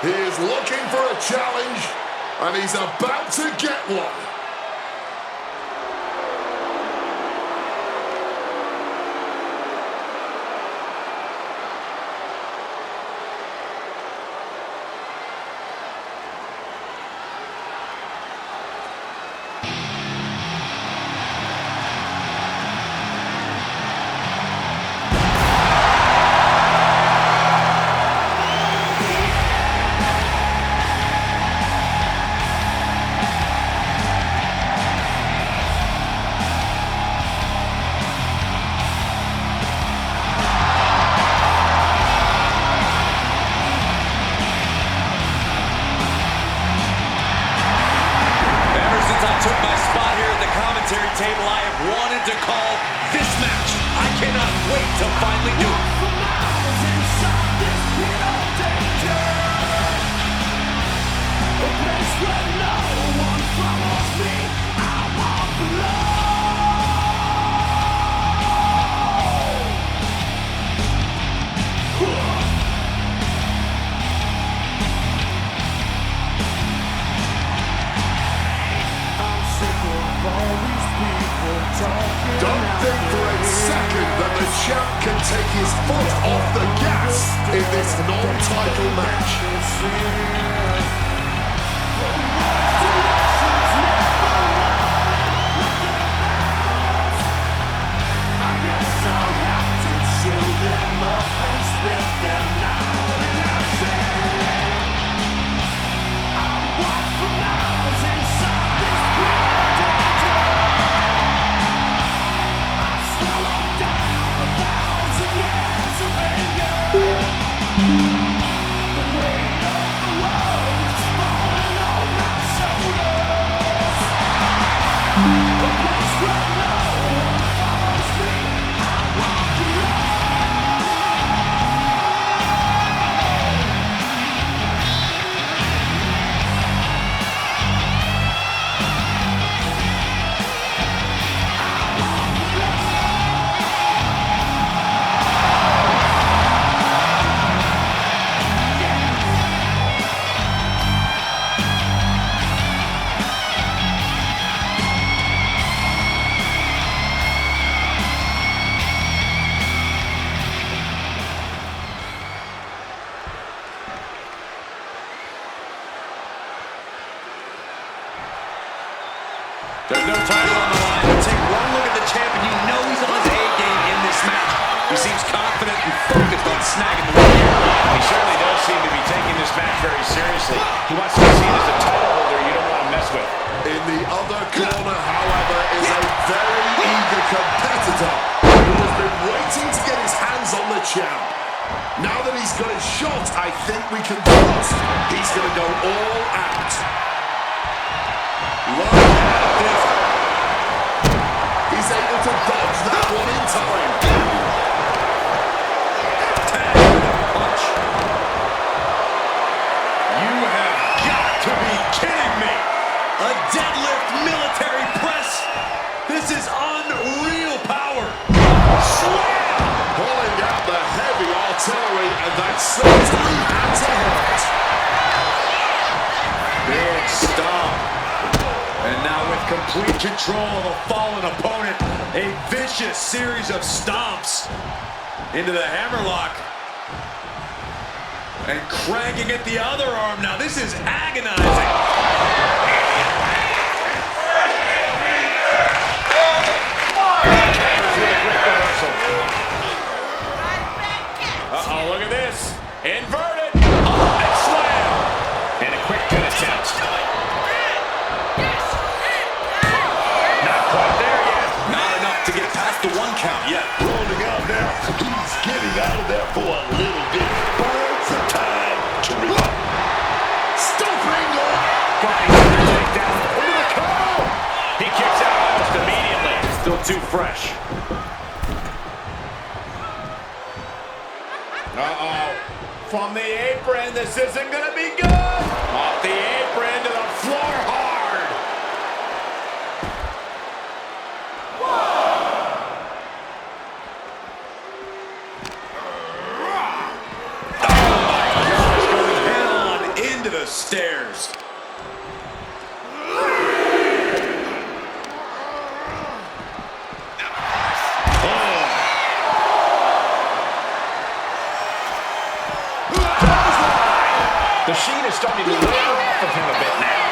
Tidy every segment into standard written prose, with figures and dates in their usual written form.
He is looking for a challenge, and he's about to get one. Table, I have wanted to call this match. I cannot wait to finally do it. A place where no one follows me. I want love. I'm sick of all these people talking. Don't think for a second that the champ can take his foot off the gas in this non-title match. There's no title on the line. But take one look at the champ and you know he's on his A game in this match. He seems confident and focused on snagging the win here. He certainly does seem to be taking this match very seriously. He wants to be seen as a title holder you don't want to mess with. In the other corner, however, is a very eager competitor who has been waiting to get his hands on the champ. Now that he's got his shot, I think we can trust he's going to go all out. Look at this. He's able to dodge that one in time. Tag with a punch. You have got to be kidding me. A deadlift military press. This is unreal power. Slam! Pulling out the heavy artillery, and that certainly had to hurt. Big stomp. And now with complete control of a fallen opponent, a vicious series of stomps into the hammerlock. And cranking at the other arm. Now this is agonizing. Uh-oh, look at this. Inverted. Up slam. And a quick pin attempt. Not quite there yet. Not enough to get past the 1 count yet. Rolling out now. He's getting out of there for a little bit. Burns the time to recover. Stomping on. Fighting for the takedown. Into the cover. He kicks out almost immediately. Still too fresh. Uh-oh. From the apron, this isn't going to be good. Off the apron to the floor hard. Oh my gosh, going head on into the stairs. The Sheen is starting to wear off of him a bit now.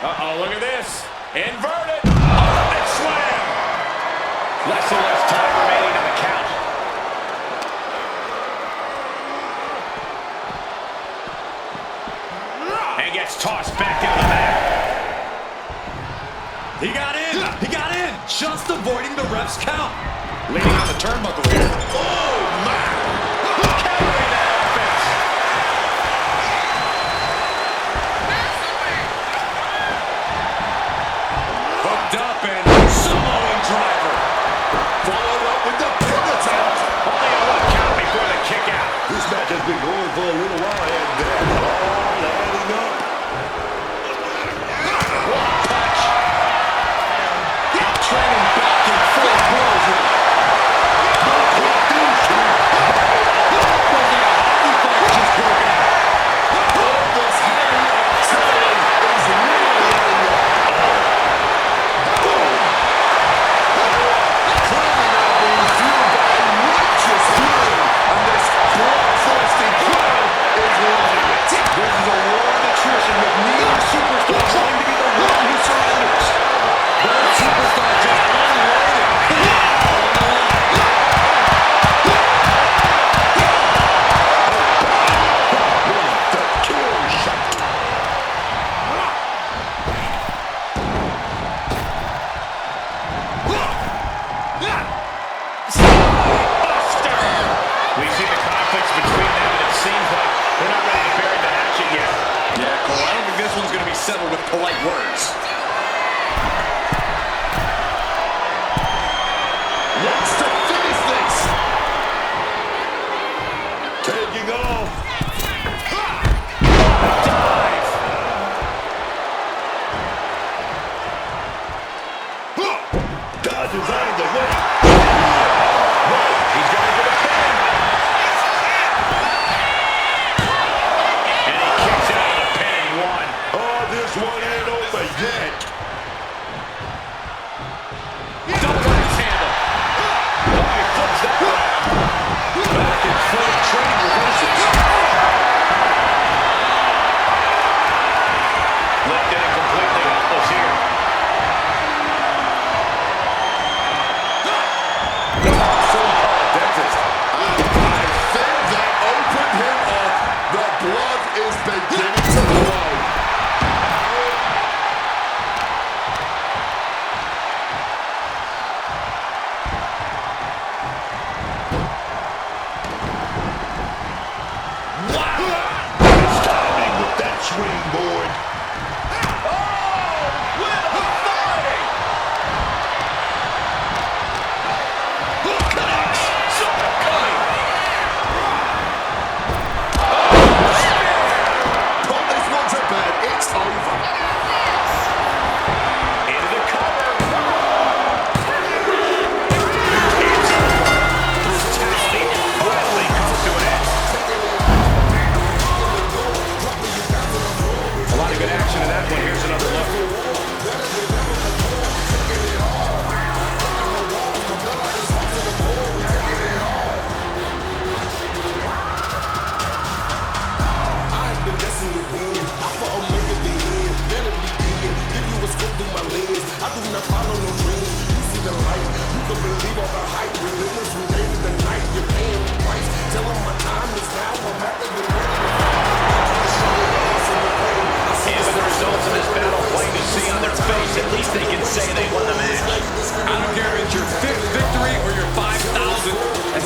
Uh-oh, look at this. Inverted. Up slam. Less and less time remaining on the count. And gets tossed back into the mat. He got in. He got in. Just avoiding the ref's count. Leaning on the turnbuckle here. Oh, man. Carrying that offense. Hooked up and Samoan driver. Followed up with the pin attempt. Only a 1 count before the kick out. This match has been going for a little while, and they're all adding up. One punch. Training back in full blows. Quite the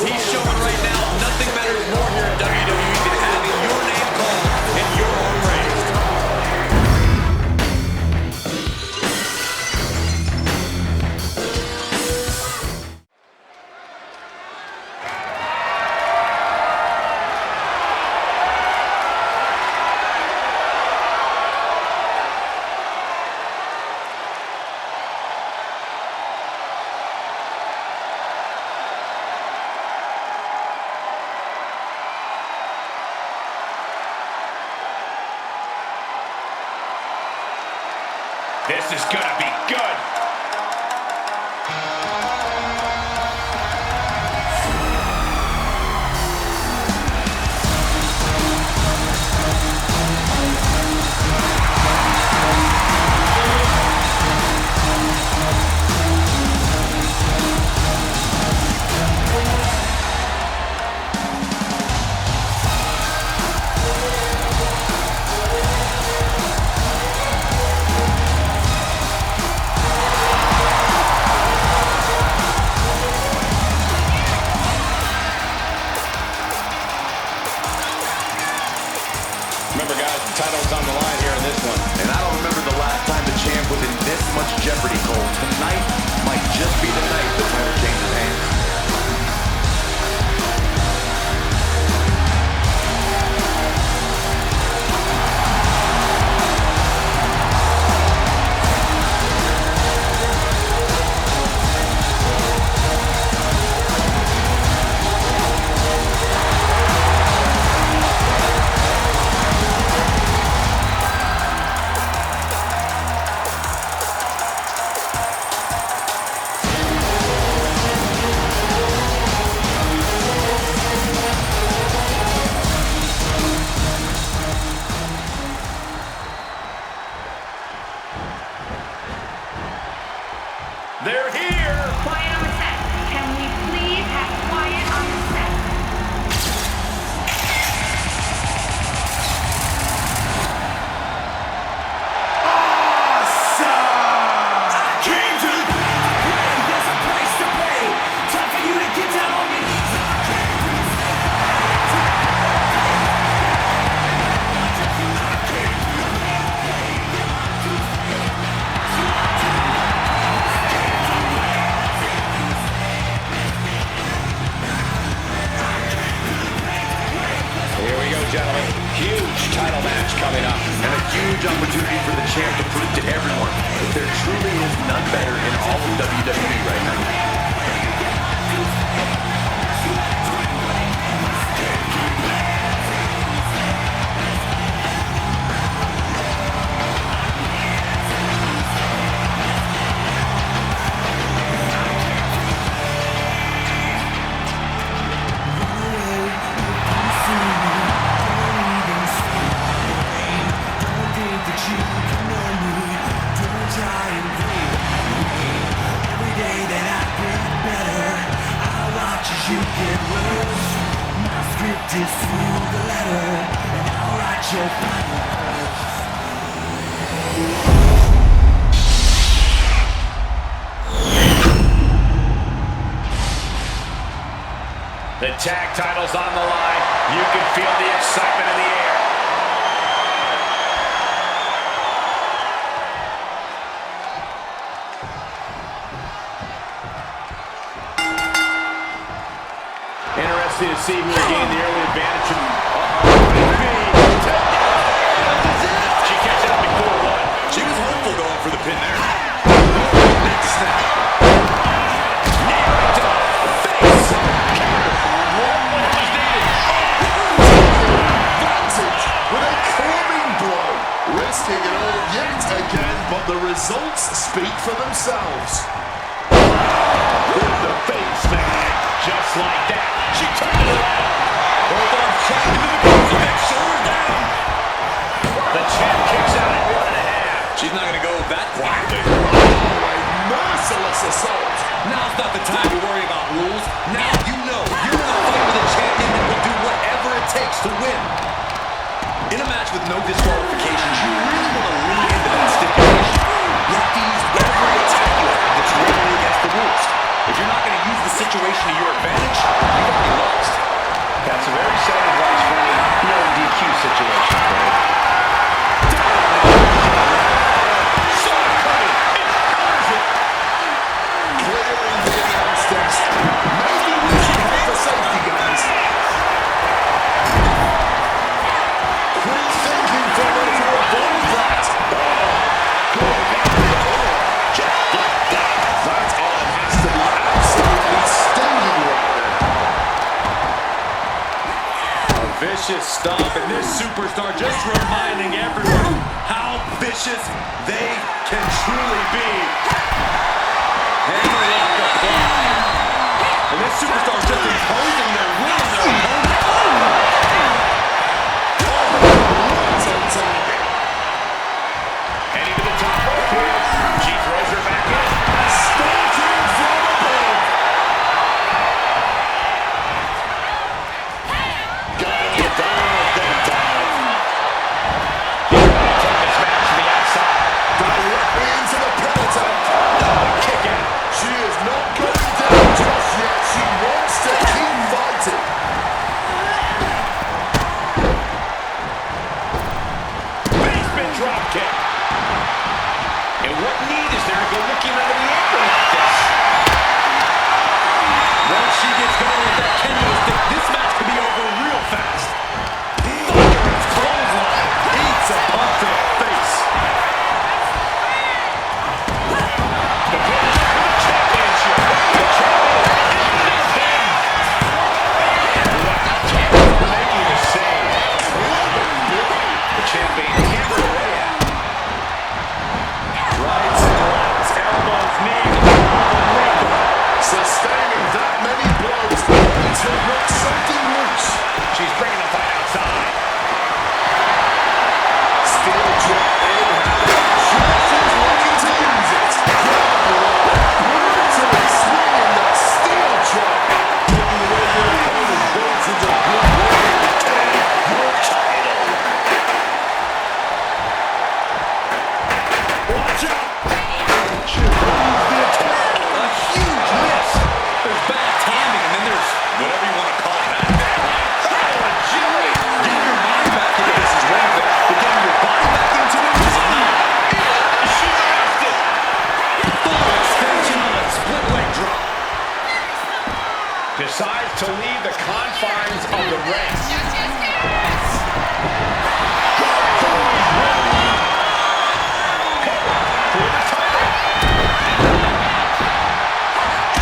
He's showing right now nothing matters more here in WWE than having your name called and your arm raised. This is gonna be good. Remember, guys, the title's on the line here in this one. And I don't remember the last time the champ was in this much jeopardy, Cole. Tonight might just be the night the title changes hands. They're here! Quiet on the set. Can we please have quiet on the set? Came to play. There's a price to pay. Time for you to get down on your knees. Here we go, gentlemen. Huge title match coming up. And a huge opportunity for the champ to prove to everyone that there truly is none better in all of WWE right now. The tag title's on the line. You can feel the excitement in the air. Interesting to see who will gain the early advantage. She catches it before one. She was hopeful going for the pin there. Next snap. Nailed to the face. One was needed. Advantage with a clubbing blow. Risking it all yet again, but the results speak for themselves. With the face, man. Just like that. She turned it around. Both arms trapped into the crucifix. Shoulder down. The champ kicks out at 1.5. She's not going to go that quietly. Oh, a merciless assault. Now's not the time to worry about rules. Now you know you're in a fight with a champion that will do whatever it takes to win. In a match with no disqualifications, you really want to lean into that stipulation. You have to use every attack you have that's legally against the rules. If you're not going to use the situation to your advantage, you've Vicious stuff, and this superstar just reminding everyone how vicious they can truly be. Hammerlock applied. And this superstar is just imposing their will on their opponent. Heading to the top rope here. She throws her back in. Starting from above. Got it down, then down. She's ready to take this match to the outside. Directly into the penalty. Kick out. She is not going down just yet. She wants to keep fighting. Basement drop kick. And what need is there to go looking out of the apron like this? Once she gets going with that kendo stick, this match could be over real fast. Thunderous clothesline. Eats a punch to the face. The push for the championship. The champion is him. Wow, champion making the save. The champion hammered away at. Rights and lefts, elbows, knees, Sustaining that many blows to knock something loose. she's bringing the fight outside. Steel drop in. She's looking to use it. Brutally swinging that steel drop. Taking away your opponent goes into good way to retain your title. Watch out. She brings the attack. A huge miss. There's bad timing, and then there's whatever you want to call it. Getting your mind back into this is one thing, but getting your body back into it is another. She lost it. Full extension on a split leg drop. Decides to leave the confines of the ring.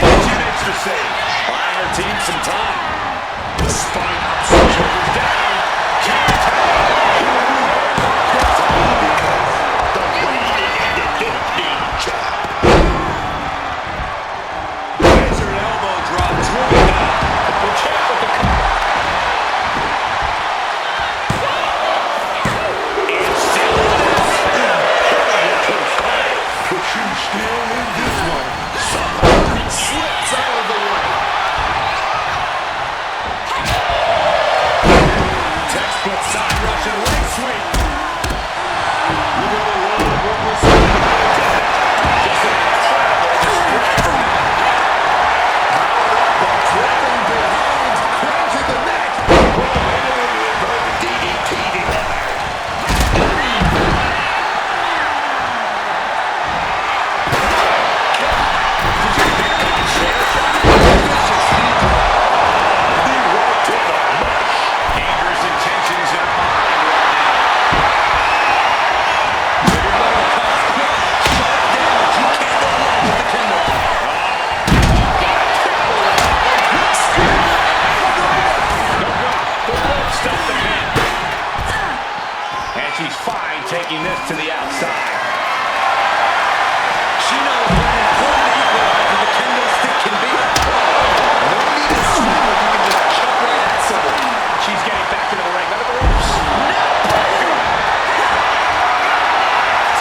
And she makes the save. Buying her team some time. The spine up, shoulders down. Laser elbow drop. Driven down. The champ with the cover. And still But she's still in this one. Somehow slips out of the way. textbook side Russian leg sweep. You gotta love what we're seeing. Just an incredible display from him. But dropping behind, cranking the neck. DDT delivered. Dangerous intentions in her mind The rope stuffed the pin. And she's fine taking this to the outside. She knows what an important equalizer the kendo stick can be. No need to swing when you can just chuck right at someone. She's getting back into the ring. Under the ropes.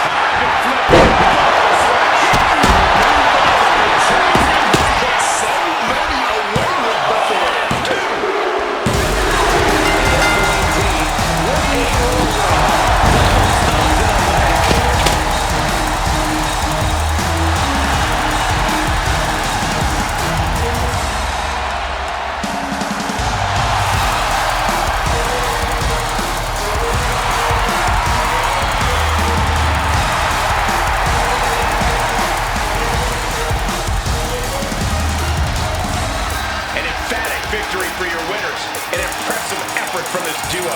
Time to flip. So many away with Buffalo. An emphatic victory for your winners. An impressive effort from this duo.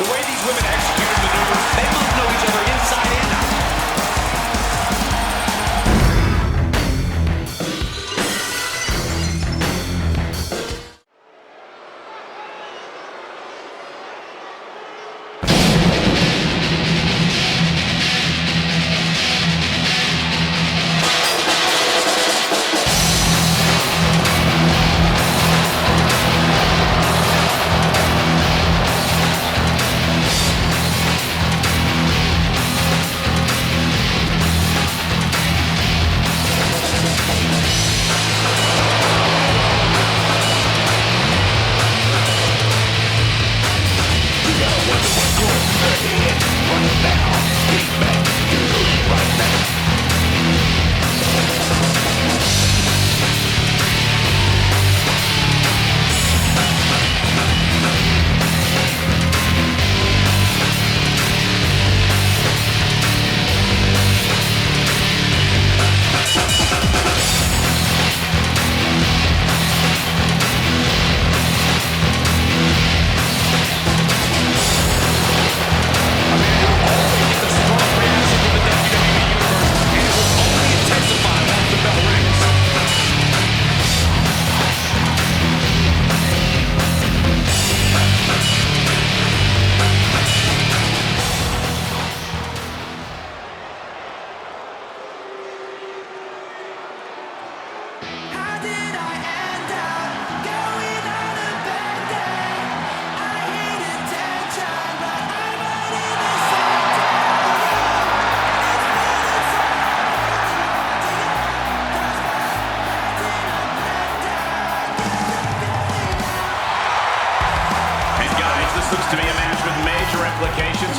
The way these women executed maneuvers, they must know each other inside and out.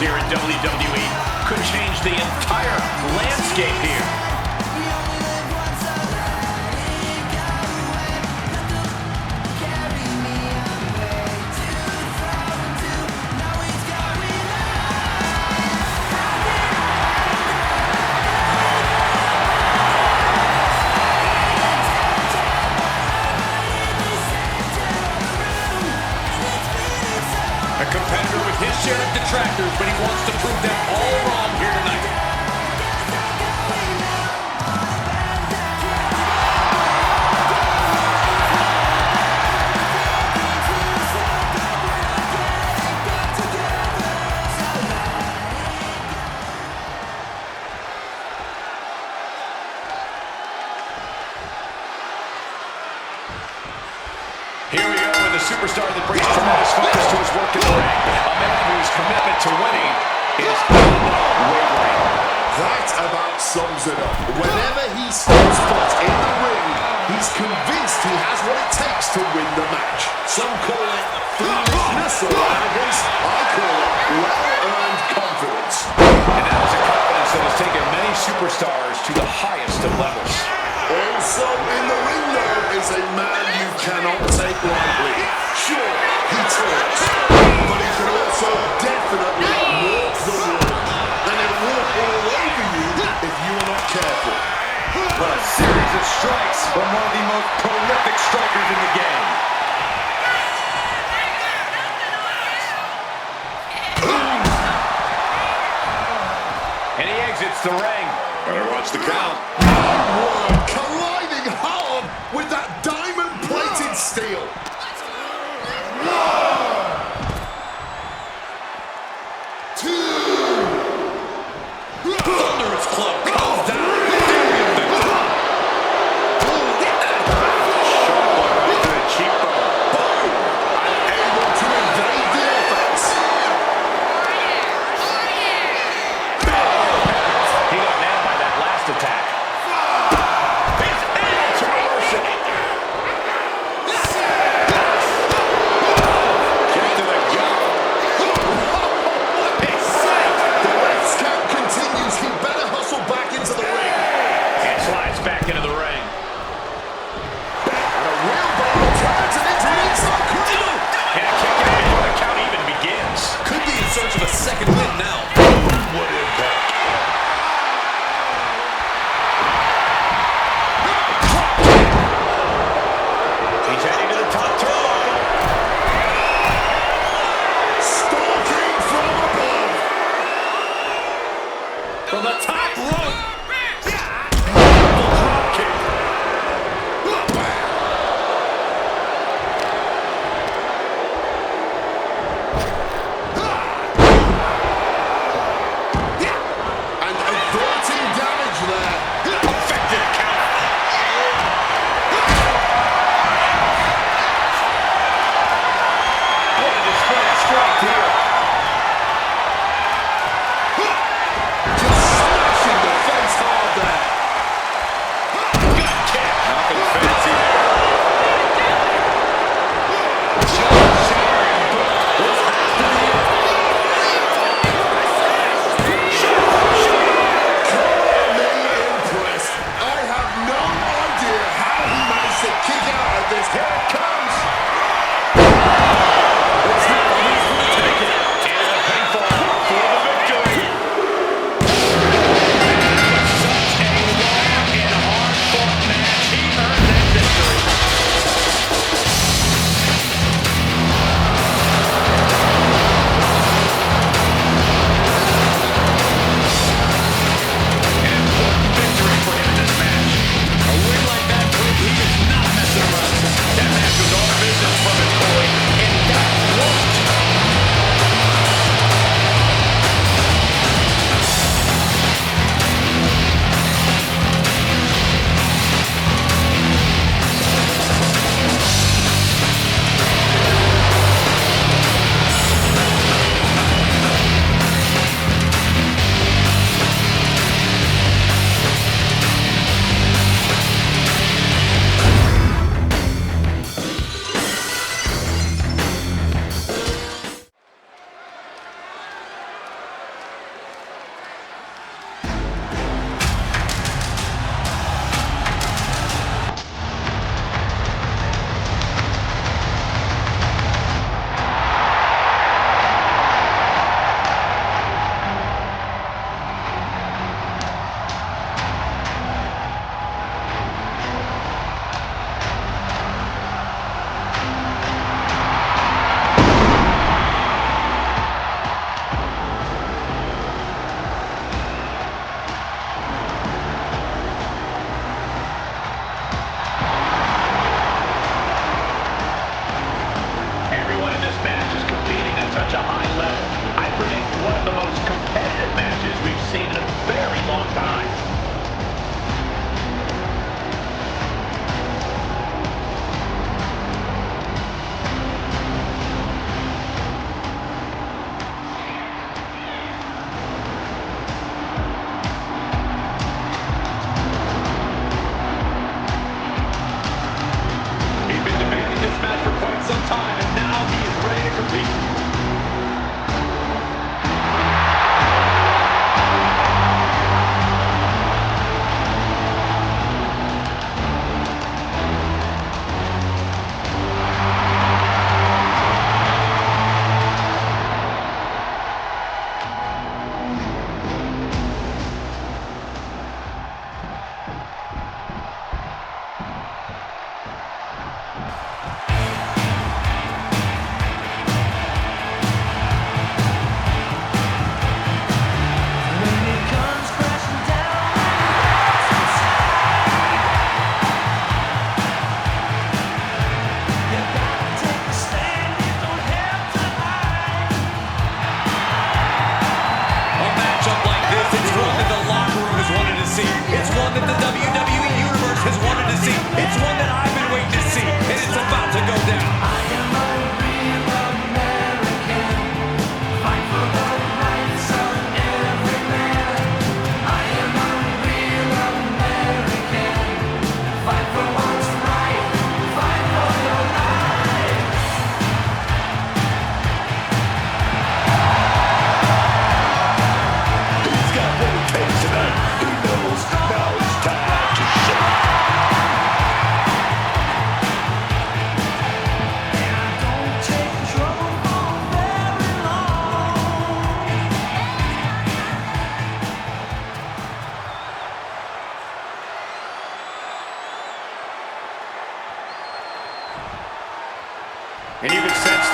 here in WWE could change the entire landscape here. A competitor with his share of detractors, but he wants to prove them all wrong here tonight. Here we go with a superstar that brings tremendous focus to his work in the ring. A man whose commitment to winning is unwavering. That about sums it up. Whenever he steps foot in the ring, he's convinced he has what it takes to win the match. Some call it foolishness or arrogance. I call it well-earned confidence. And that is a confidence that has taken many superstars to the highest of levels. Also in the ring, though, is a man you cannot take lightly. Sure, he talks, but he can also definitely walk the walk. And he'll walk all over you if you are not careful. What a series of strikes from one of the most prolific strikers in the game. And he exits the ring. Better watch the count. Colliding hard with that diamond-plated steel. Thunderous club comes down. Very effective. Sharp one right to the cheekbone. Boom! Able to evade the offense. He got nailed by that last attack.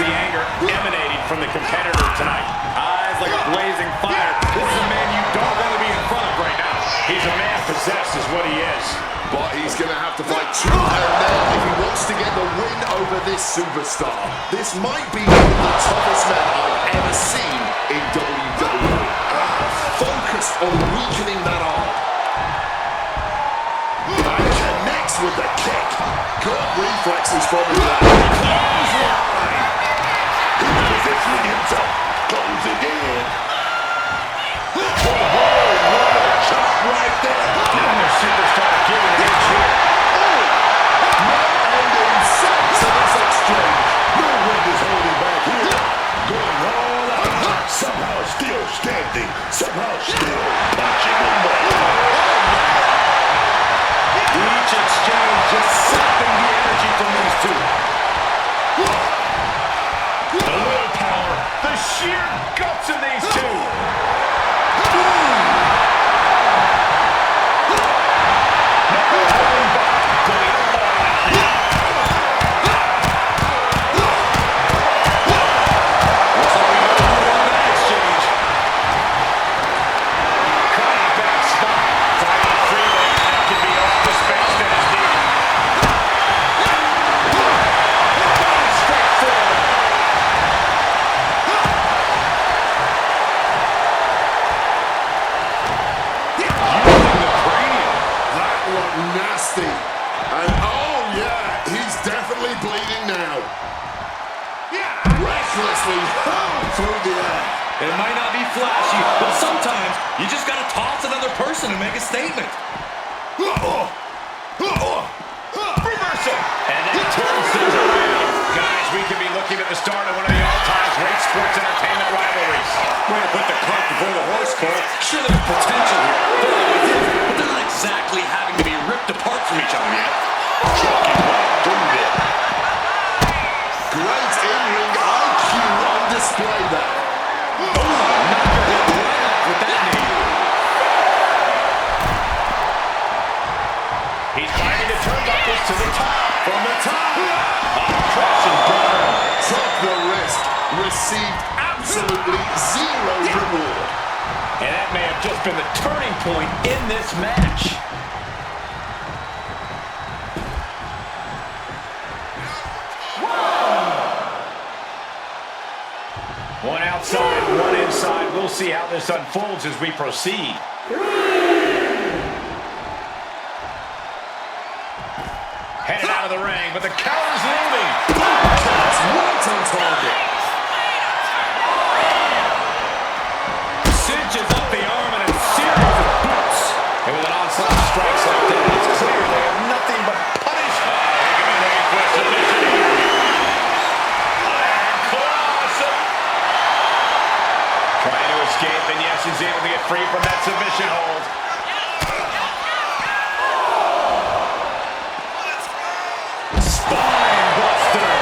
the anger emanating from the competitor tonight. Eyes like a blazing fire. This is a man you don't want to be in front of right now. He's a man possessed is what he is. But he's going to have to fight tooth and nail if he wants to get the win over this superstar. This might be one of the toughest men I've ever seen in WWE. Focused on weakening that arm. And connects with the kick. Good reflexes from him there. He's positioning himself. Closing in. Chop right there. Now their superstar giving an inch here. No end in sight to this exchange. No wind is holding back here. Going all out. Somehow still standing. Somehow still punching away. Each exchange just sapping the energy from these two. The willpower, the sheer guts of these two. Nasty. And oh yeah, he's definitely bleeding now. Recklessly hurled through the air. It might not be flashy, but sometimes you just gotta toss another person and make a statement. Reversal. And that turns things around. Guys, we could be looking at the start of one of the all-time great sports entertainment rivalries. Way to put the cart before the horse, Cole. Sure, there's potential here. They're always in, but they're not exactly having to be ripped apart from each other yet. Great in-ring IQ on display there. Oh, knock your head right off with that knee. He's finding the turnbuckles to the top. From the top. Crush and burn. Took the risk. Received absolutely zero reward. And that may have just been the turning point in this match. One outside, one inside. We'll see how this unfolds as we proceed. Headed out of the ring, but the counter's leaving. That's right on target. Cinches up the arm and a series of boots. And with an onslaught of strikes like that, it's clear they have nothing but punish. He could be looking for a submission here. Iron Claws. Trying to escape, and yes, he's able to get free from that submission hold. Spine buster.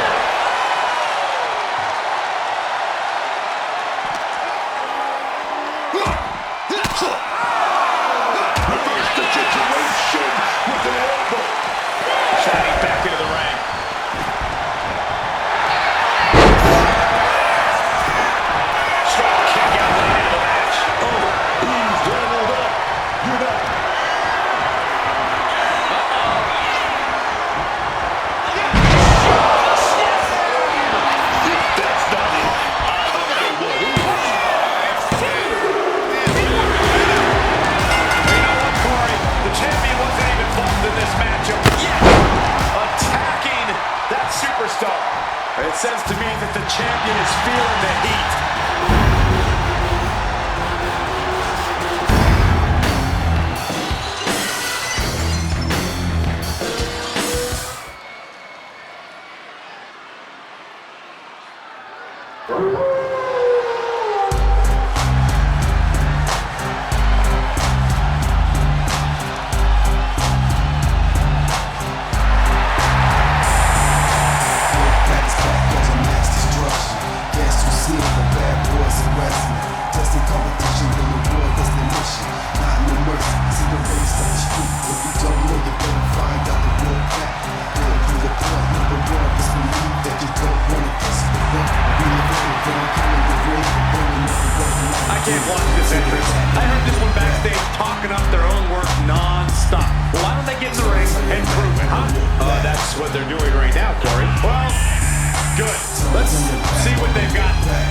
Reverse the situation with an elbow. Shining back into the ring. Strong kick out late into the match. He's doubled up. You're not. If that's not it, I don't know what is. You know what, Corey? The champion wasn't even involved in this matchup yet. Attacking that superstar. It says to me that the champion is feeling the heat. That you don't wanna disagree. can't watch this entrance. I heard this one backstage talking up their own work non-stop. Why don't they get in the ring and prove it, huh? That's what they're doing right now, Corey. Well, good. Let's see what they've got then.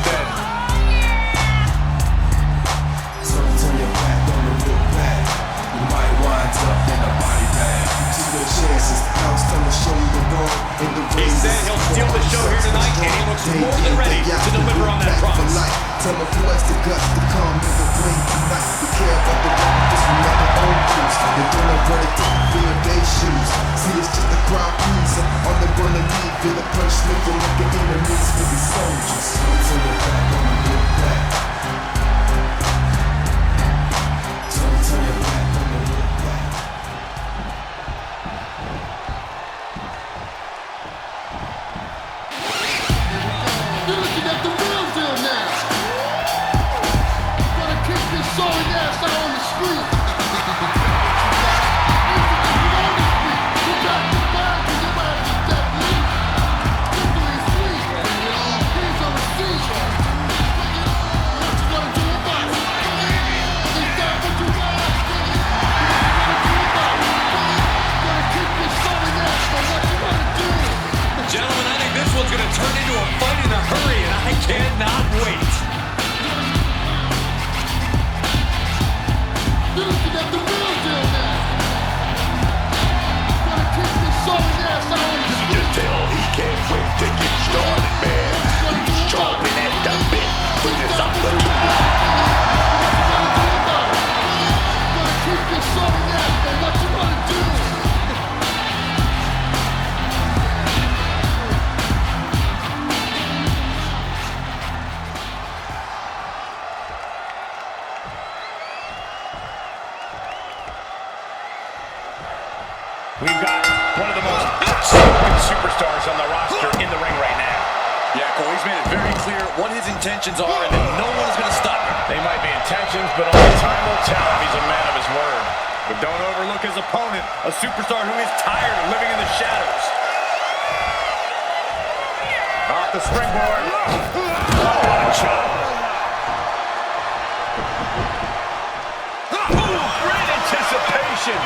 Turn your back, don't look back. You might wind up in a body bag. Take your chances. House trying to show you the road in the He said he'll steal the show here tonight, and he looks more than ready to deliver on that promise. Tell my boys to guts to come in the ring tonight. We care about the rock, just we have our own juice. They're gonna run it down, wear their shoes. See, it's just a crowd pleaser. On the run and leave, feel the punch looking like an enemies for the soldiers. Turn your back, don't look back. Turn your back, don't look back. You're looking at the real deal now. Gonna kick this sorry ass out on the street. You got the bag and your ass is dead meat. Simply sweet. Here's a receipt. What you gonna do about it? Is that what you got? What you gonna do about it? Gonna kick this sorry ass, but what you gonna do? Gentlemen, I think this one's going to turn into a fight in a hurry, and I cannot wait. You're looking at the real deal now. Gonna kick this sorry ass out on the street. Tell he can't wait to get started, man. He's chomping at the bit for this opportunity. Gonna kick this sorry ass, man. What you gonna do? We've got one of the most outspoken superstars on the roster in the ring right now. Yeah, Cole, he's made it very clear what his intentions are, and that no one is going to stop him. They might be intentions, but only time will tell if he's a man of his word. But don't overlook his opponent, a superstar who is tired of living in the shadows. Off the springboard. Oh, what a chop. Great anticipation.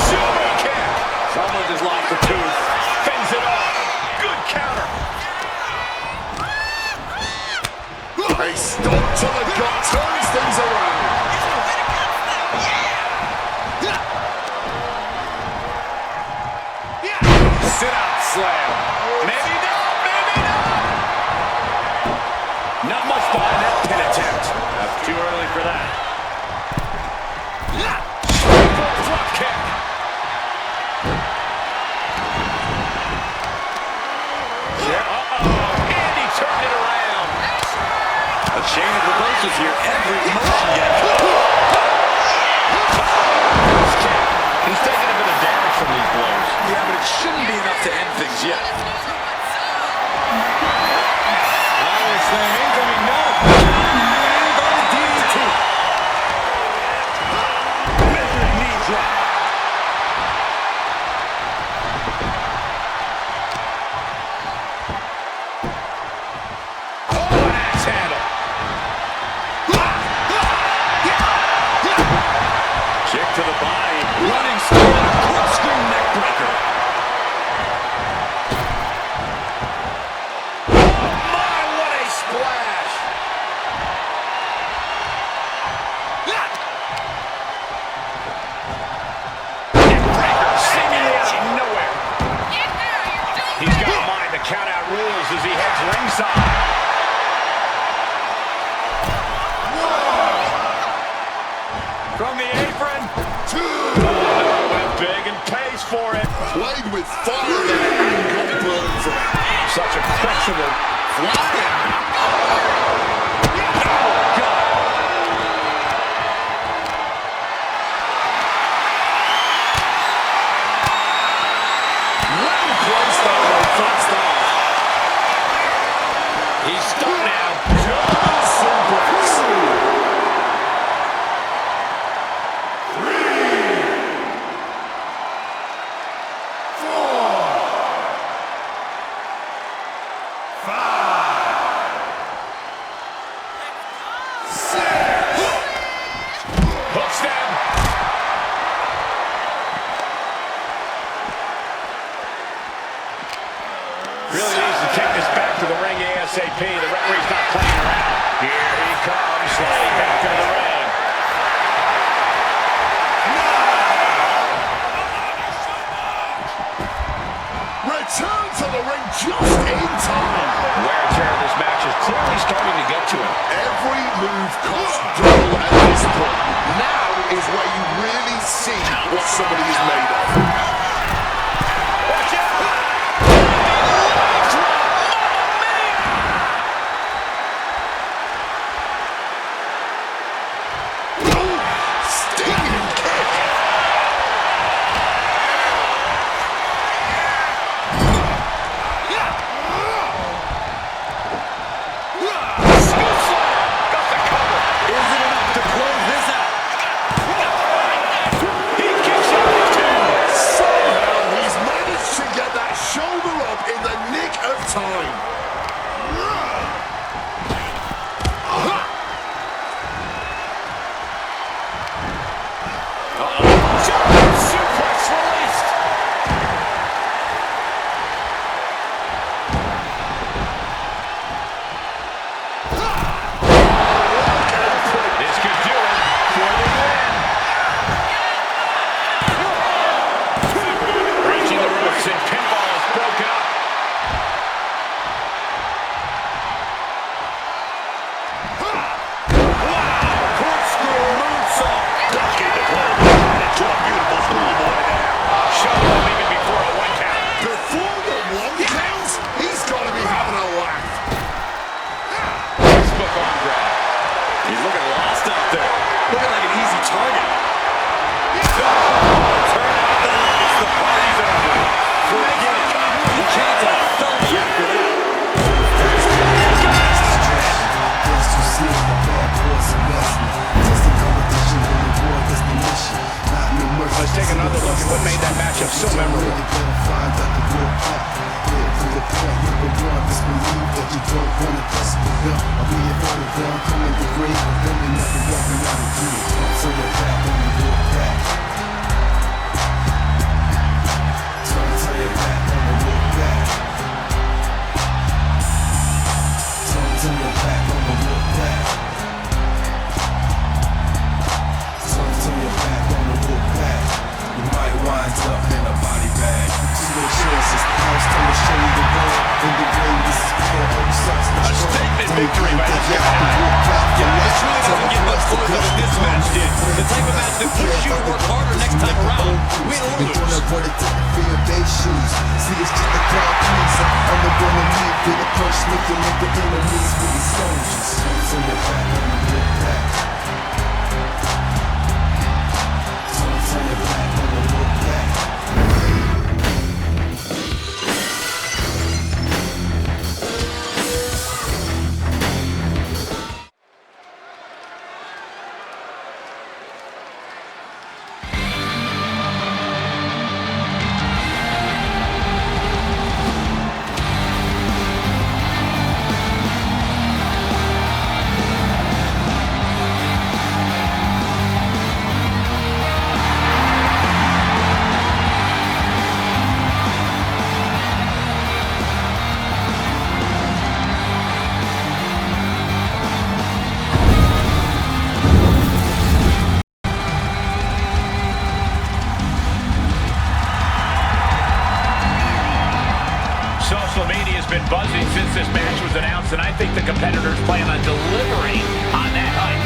Super kick. Someone just lost a tooth. Fends it off. Good counter. A stop to the gut turns things around. Sit out slam. Maybe not, maybe not. Not much behind that pin attempt. That's too early for that. Drop kick. And he turned it around. A chain of reversals here. Every motion yet. He's taking a bit of damage from these blows. Yeah, but it shouldn't be enough to end things yet. Iron slam incoming, no. And on the DDT. Measured knee drop. Oh, an axe handle. Kick to the body. Running start. Corkscrew neck breaker. My, what a splash! Neckbreaker, seemingly out of nowhere. He's got a mind to count out rules as he heads ringside. From the apron. Went big and pays for it. Played with fire there and got burned from it. Such a questionable fly. Oh, God. Well placed on the fast start. He's stuck now. German suplex. The referee's not playing around. Here he comes, sliding back into the ring. Return to the ring just in time. Wear and tear of this match is clearly starting to get to him. Every move costs double at this point. Now is where you really see what somebody is made of. Watch out! Stinging kick. Is it enough to close this out? He kicks out at 10. Somehow he's managed to get that shoulder up in the nick of time. German suplex released. This could do it for the win. Reaching the ropes and pinfall is broken up. Wow, corkscrew moonsault. Ducking the club. Into a beautiful schoolboy there. Shoveling it before a 1 count. Before the 1 count, he's got to be having a laugh. Textbook arm grab. He's looking lost out there. Looking like an easy target. Turn out the lights. The party's over. Forget it. You can't get a thumb after that. Guess you see the bad boys and wrestling. Just a competition in the war destination. Not no mercy. Let's take another look at what made that matchup so memorable. You better find out the real fact. Get to the point, number one, disbelieve that you don't want to test me. I'll be a better one, coming to grave, but then you never walking out of you. So you're back on the real back. Turn your back on the real back. Turn your back on the real back. Turn your back on the real back. You might wind up in a body bag. Two chances, house come to show you the road. In the ring, this is pure old sucks. A statement victory by this guy. Yeah, it truly doesn't get much further than this match did. The type of match that pushes you to work harder next time around, win or You're gonna lose. run it to the fear base shoes. See, it's just a crowd pleaser. I'm the one to lead with a punch, looking at the enemies with the soldiers. Turn your back on the real back. Turn your back on the real back. Social media has been buzzing since this match was announced, and I think the competitors plan on delivering on that hype.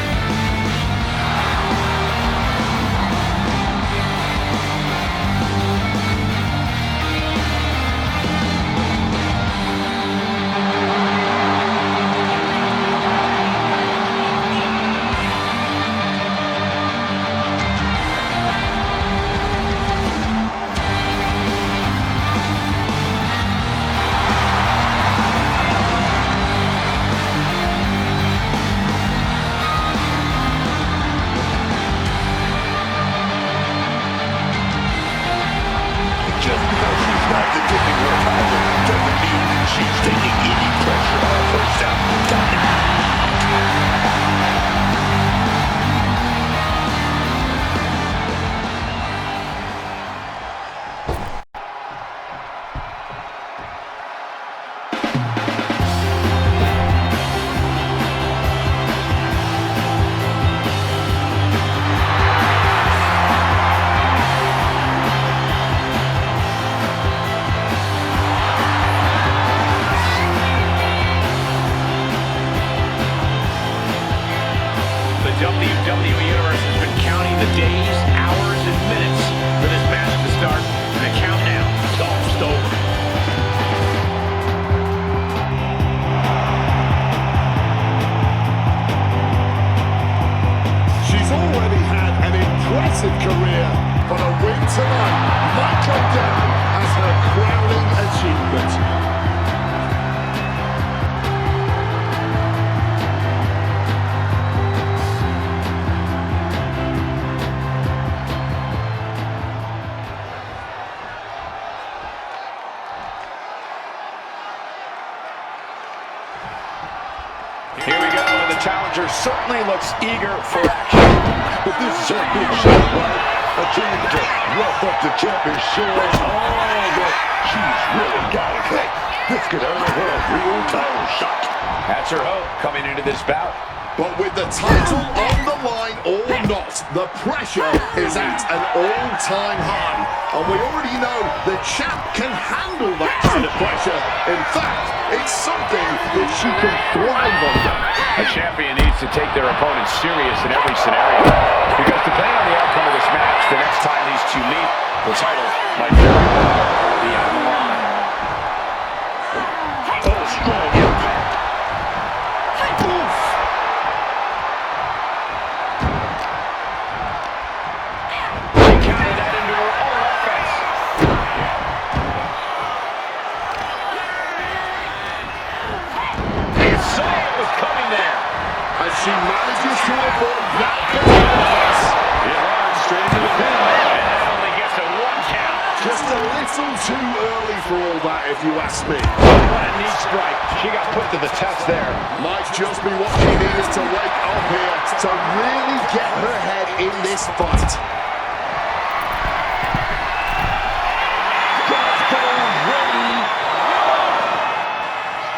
WWE Universe has been counting the days, hours, and minutes for this match to start, and the countdown is almost over. She's already had an impressive career, but a win tonight might go down as her crowning achievement. Here we go, and the challenger certainly looks eager for action. But this is her big shot, right? A chance to rough up the champion, show us all that she's really got it. Hey, this could earn her a real title shot. That's her hope coming into this bout. But with the title on the line or not, the pressure is at an all-time high. And we already know the champ can handle that kind of pressure. In fact, it's something that she can thrive under. A champion needs to take their opponents serious in every scenario. Because depending on the outcome of this match, the next time these two meet, the title might very well be on the line. Oh, strong impact. Oof. Counted that into her own offense. He saw it was coming there. As she manages to avoid that offense. Hit hard, straight into the pin. And that only gets a 1 count. Just a little too early for all that, if you ask me. What a knee strike. She got put to the test there. Might just be what she needs to wake up here to really get her head in this fight.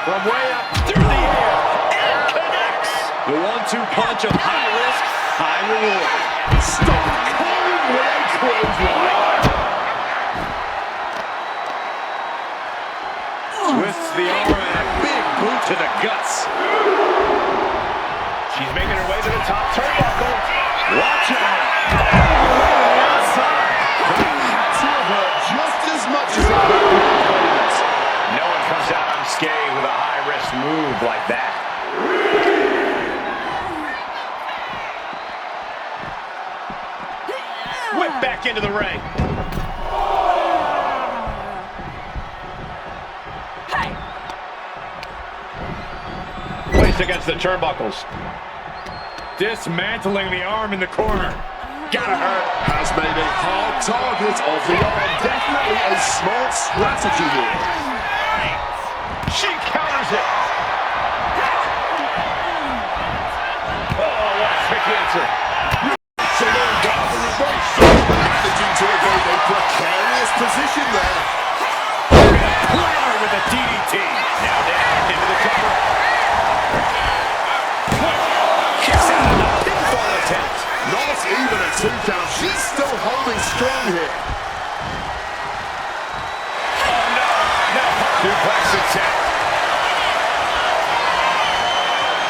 From way up through the air, and connects. The 1-2 punch of high risk, high reward. Stop calling with a clothesline. Twists the arm and a big boot to the guts. She's making her way to the top turnbuckle. Watch out. Outside. Had to have hurt just as much as it hurt the opponent. No one comes out unscathed with a high-risk move like that. Whip back into the ring. Placed against the turnbuckles. Dismantling the arm in the corner. Gotta hurt. Has made a hard target of the arm. Definitely a smart strategy here. She counters it. Oh, what a quick answer. Managing to avoid a precarious position there. Planner with a DDT. Now down into the cover. Kicks out of the pinfall attempt. Not even a 2 count. She's still holding strong here. Oh no. Now suplex attempt.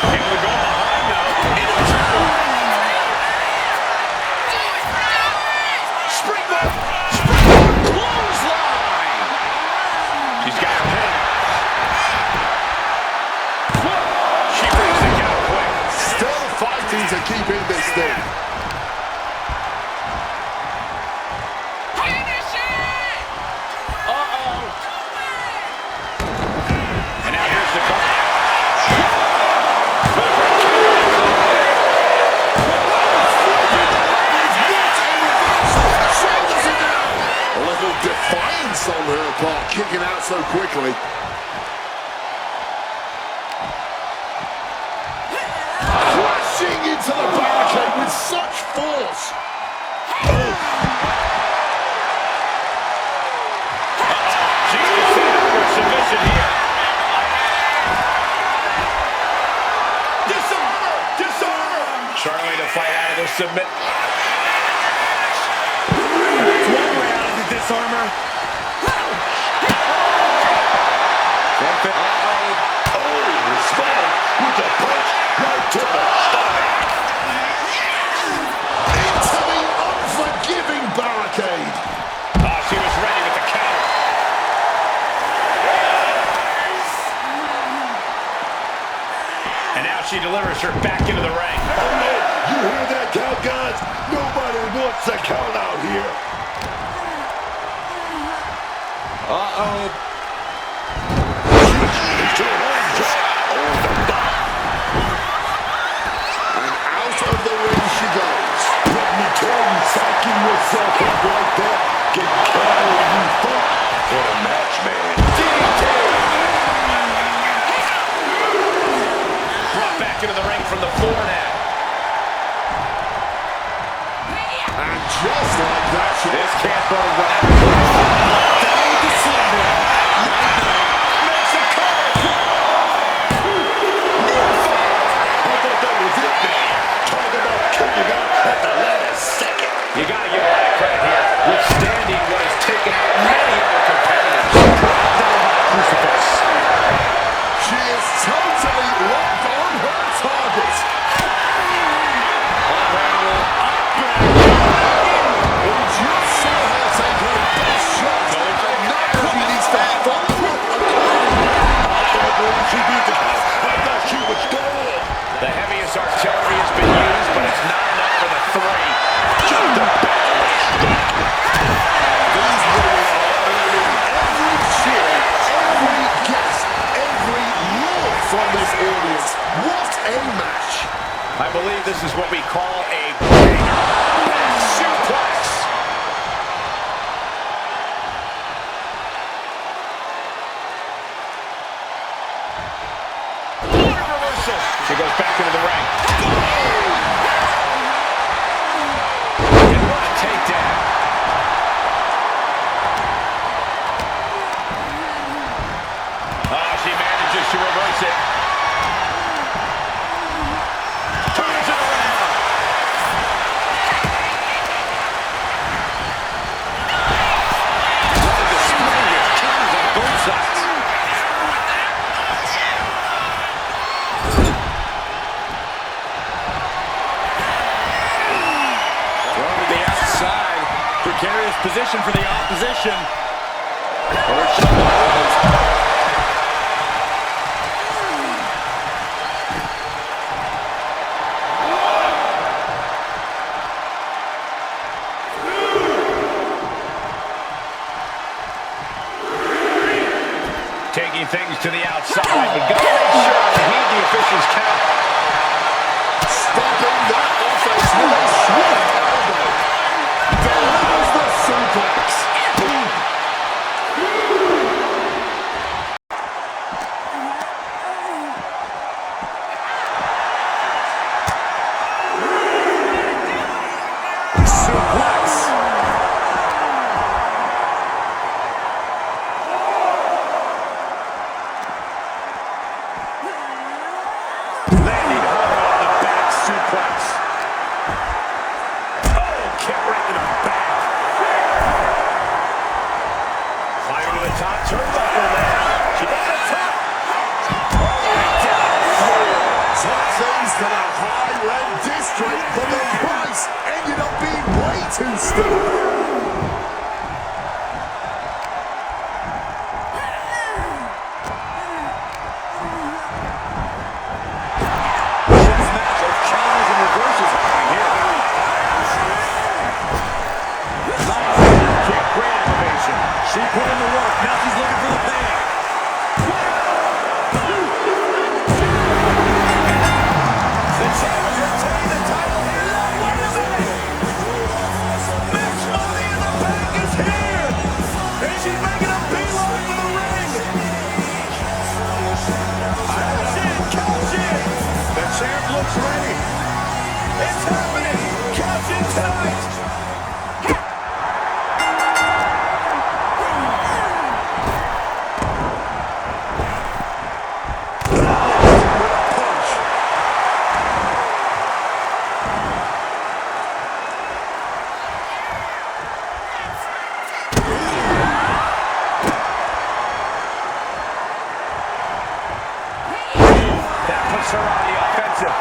Able to go behind now. Into the triple. Springboard. Springboard clothesline. She's got her pin. She brings it down quick. Still fighting to keep in this thing. And now here's the cover. A little defiance on her part, kicking out so quickly. Crashing into the barricade with such force. She's considered under submission here. Disarmer! Disarmer! Charlie to fight out of the submit. That's one way out of the disarmer. Oh, respond with a punch right to the stomach. And now she delivers her back into the ring. Oh, no. You hear that count, guys? Nobody wants to count out here. Uh-oh. To an arm drag. Oh, the back. And out of the ring she goes. Let me tell you, psyching yourself up like that can carry you far. What a match, man. Brought back into the ring from the floor now. And just like that, she This can't go well. down to slumber. Makes a cover. I thought that was it, man. Talk about kicking out at the last second. You got to give her that credit here. Withstanding what has taken out many other competitors. Brought down by a crucifix. She is totally locked on her target. We just saw her take her best shot. And now she needs to follow up a She beat the house. I thought she was gone. The heaviest artillery has been used, but it's not enough for the three. Just a These women are earning every cheer, every gasp, every roar from this audience. What a match! I believe this is what we call a banger. Suplex. Reversal. She goes back into the ring. And what a takedown. Oh, she manages to reverse it. Turns it around. What a display of counters on both sides. Thrown to the outside. Precarious position for the opposition. Taking things to the outside, but gotta make sure to heed the official's count. Stopping that offense with a swift elbow. There's the suplex. Suplex. Landing hard on the back suplex. Oh, kick right to the back. Climbing to the top turnbuckle now. She got the top. Right down through. Took things to the high red district, but the price ended up being way too steep. This match of counters and reversals happening here. Nice kick, great elevation. She put in the work. Now she's looking for the pin. The champions retain the title here. What is it? Miss Money in the Bank is here. And she's making a beeline for the ring. Cash in, cash in. The champ looks ready. It's happening. Cash in tonight. That puts her on the offensive.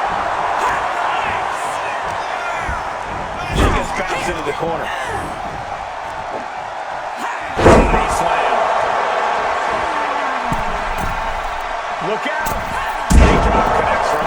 She gets bounced into the corner. Body slam. Look out! Knee drop connects her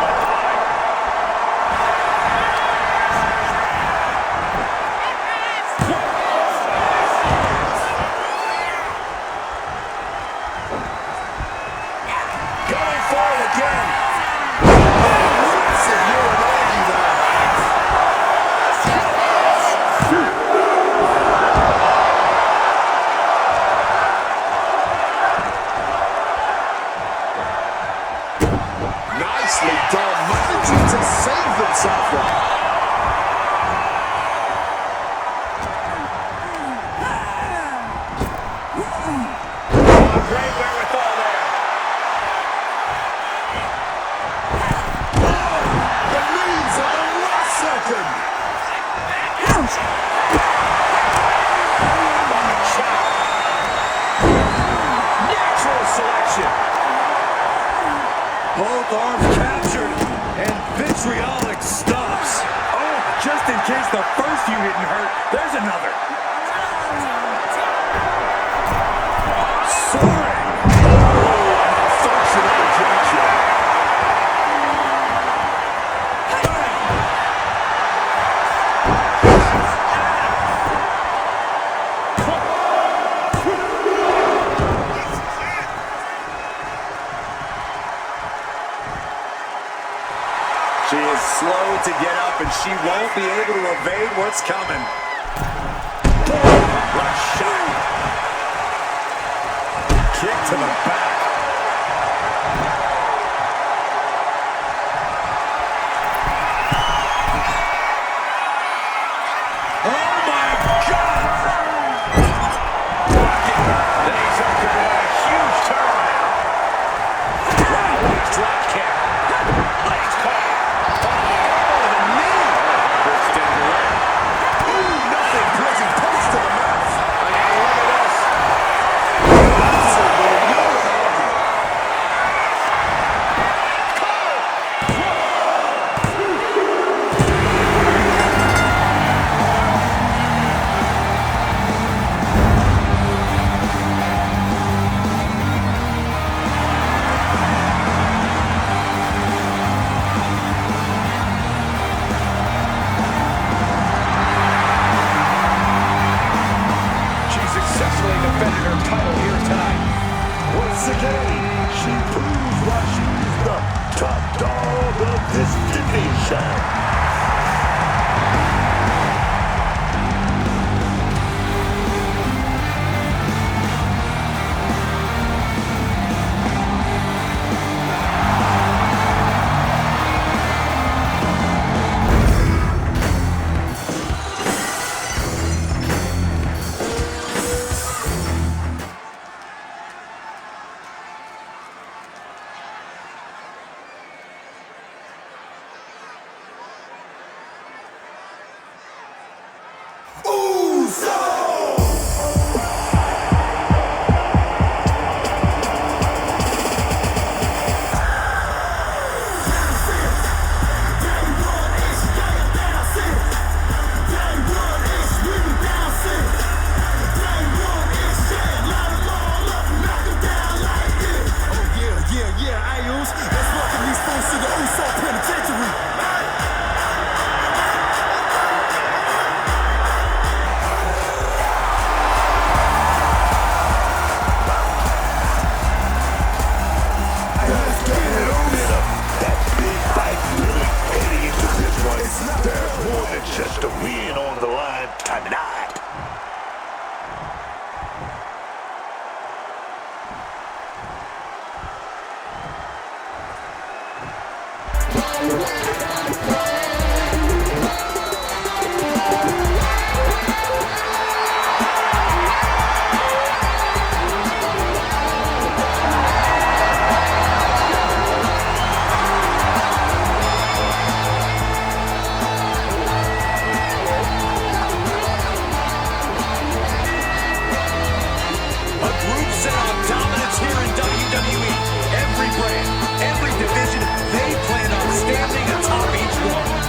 Nicely done, managing to save themselves there. Great wherewithal there. The knees at the last second. Natural selection. Both arms captured, and vitriolic stops. Oh, just in case the first few didn't hurt, there's another. Soaring. Unfortunate rejection. She is slow to get up, and she won't be able to evade what's coming. What a shot. Kick to the back. Oh, my God! Then he's up to a huge turnaround. Wow, drop kick. Legs caught. Nothing pretty. Punch to the mouth. I gotta look at this. She successfully defended her title here tonight. Once again, she proves why she's the top dog of this division. There's more than just a win on the line tonight. Every brand, every division, they plan on standing atop each one.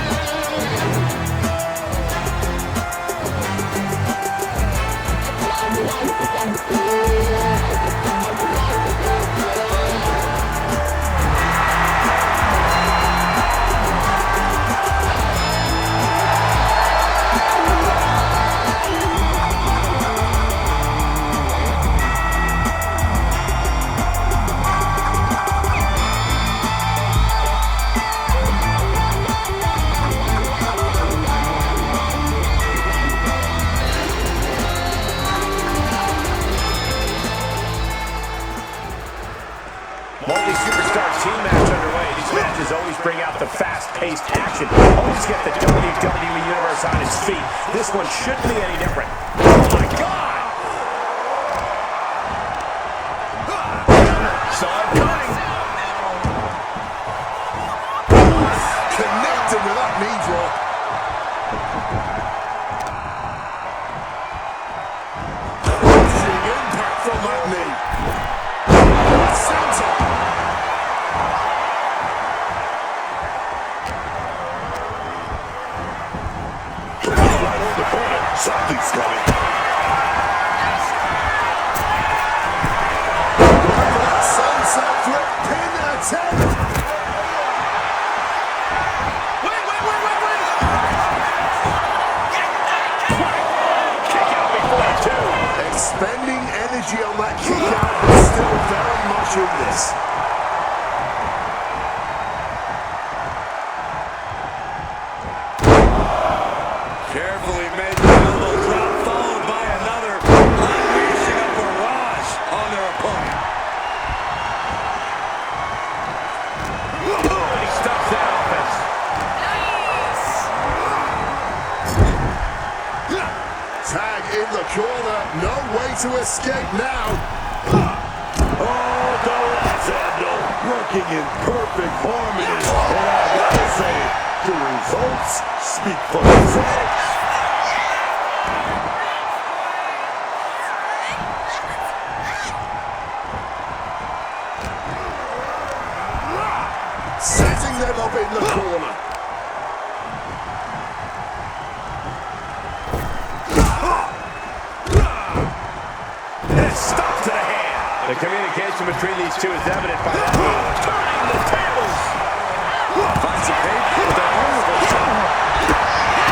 always bring out the fast-paced action. Always get the WWE Universe on its feet. This one shouldn't be any different. Oh, my God! Saw it coming. Connected with that knee drop. Crushing impact from that knee. Center. Right on the corner. Something's coming. Sunset flip pin attempt. Expending energy on that kick out, but still very much in this. Carefully made the elbow drop, followed by another, unleashing a barrage on their opponent. He stops that offense. Tag in the corner, no way to escape now. Oh, the left handle working in perfect harmony. And I gotta say, the results speak for themselves. Setting them up in the corner. Stop to the hand. The communication between these two is evident by that move. Turning the tables. Finds a paint with a horrible shot.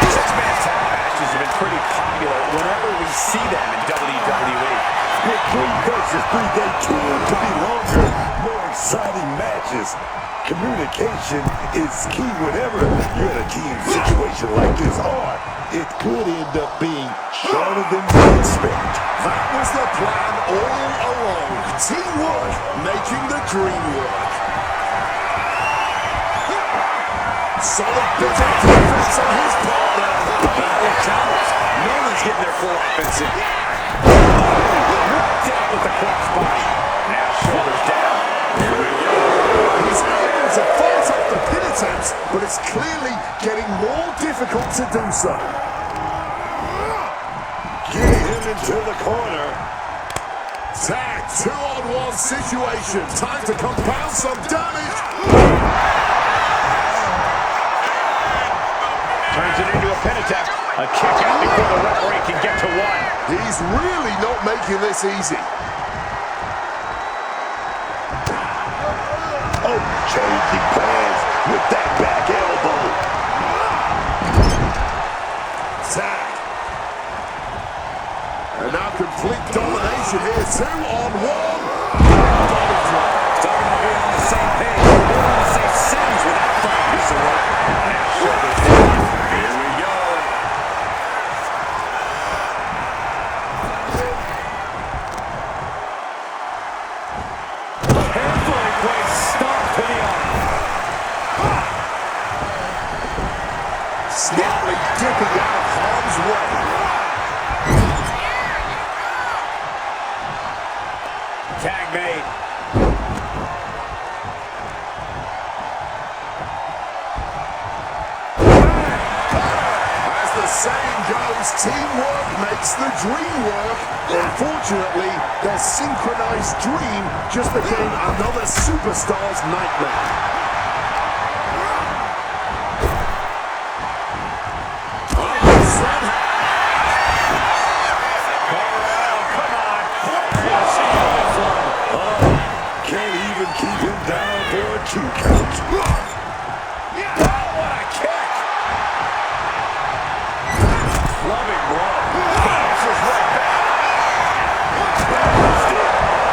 Six-man tag matches have been pretty popular whenever we see them in WWE. With 3 versus 3, they tend to be longer, more exciting matches. Communication is key whenever you're in a team situation like this, or it could end up being shorter than you expect. That was the plan all along. Teamwork making the dream work. Solid bit of defense on his part there. Battle counters. No one's getting their full offense in. Down with the crossbody. Now shoulders down. He's able to fight off the pin attempts, but it's clearly getting more difficult to do so. Get him into the corner. Tag 2-on-1 situation. Time to compound some damage. Turns it into a pin attempt. A kick out before the referee can get to one. He's really not making this easy. Oh, changing plans with that back elbow. Tag. And now complete domination here. 2-on-1. Body drop. Talking about being on the same page. They're on the same sentence with that fight piece of work. Now shoulders down. Here we go. Carefully placed stomp to the arm. Smartly dipping out of harm's way. Tag made. As the saying goes, teamwork makes the dream work. Unfortunately, their synchronized dream just became another superstar's nightmare. Can't even keep him down for a 2 count. Oh, what a kick! Loving blow. Bounces right back.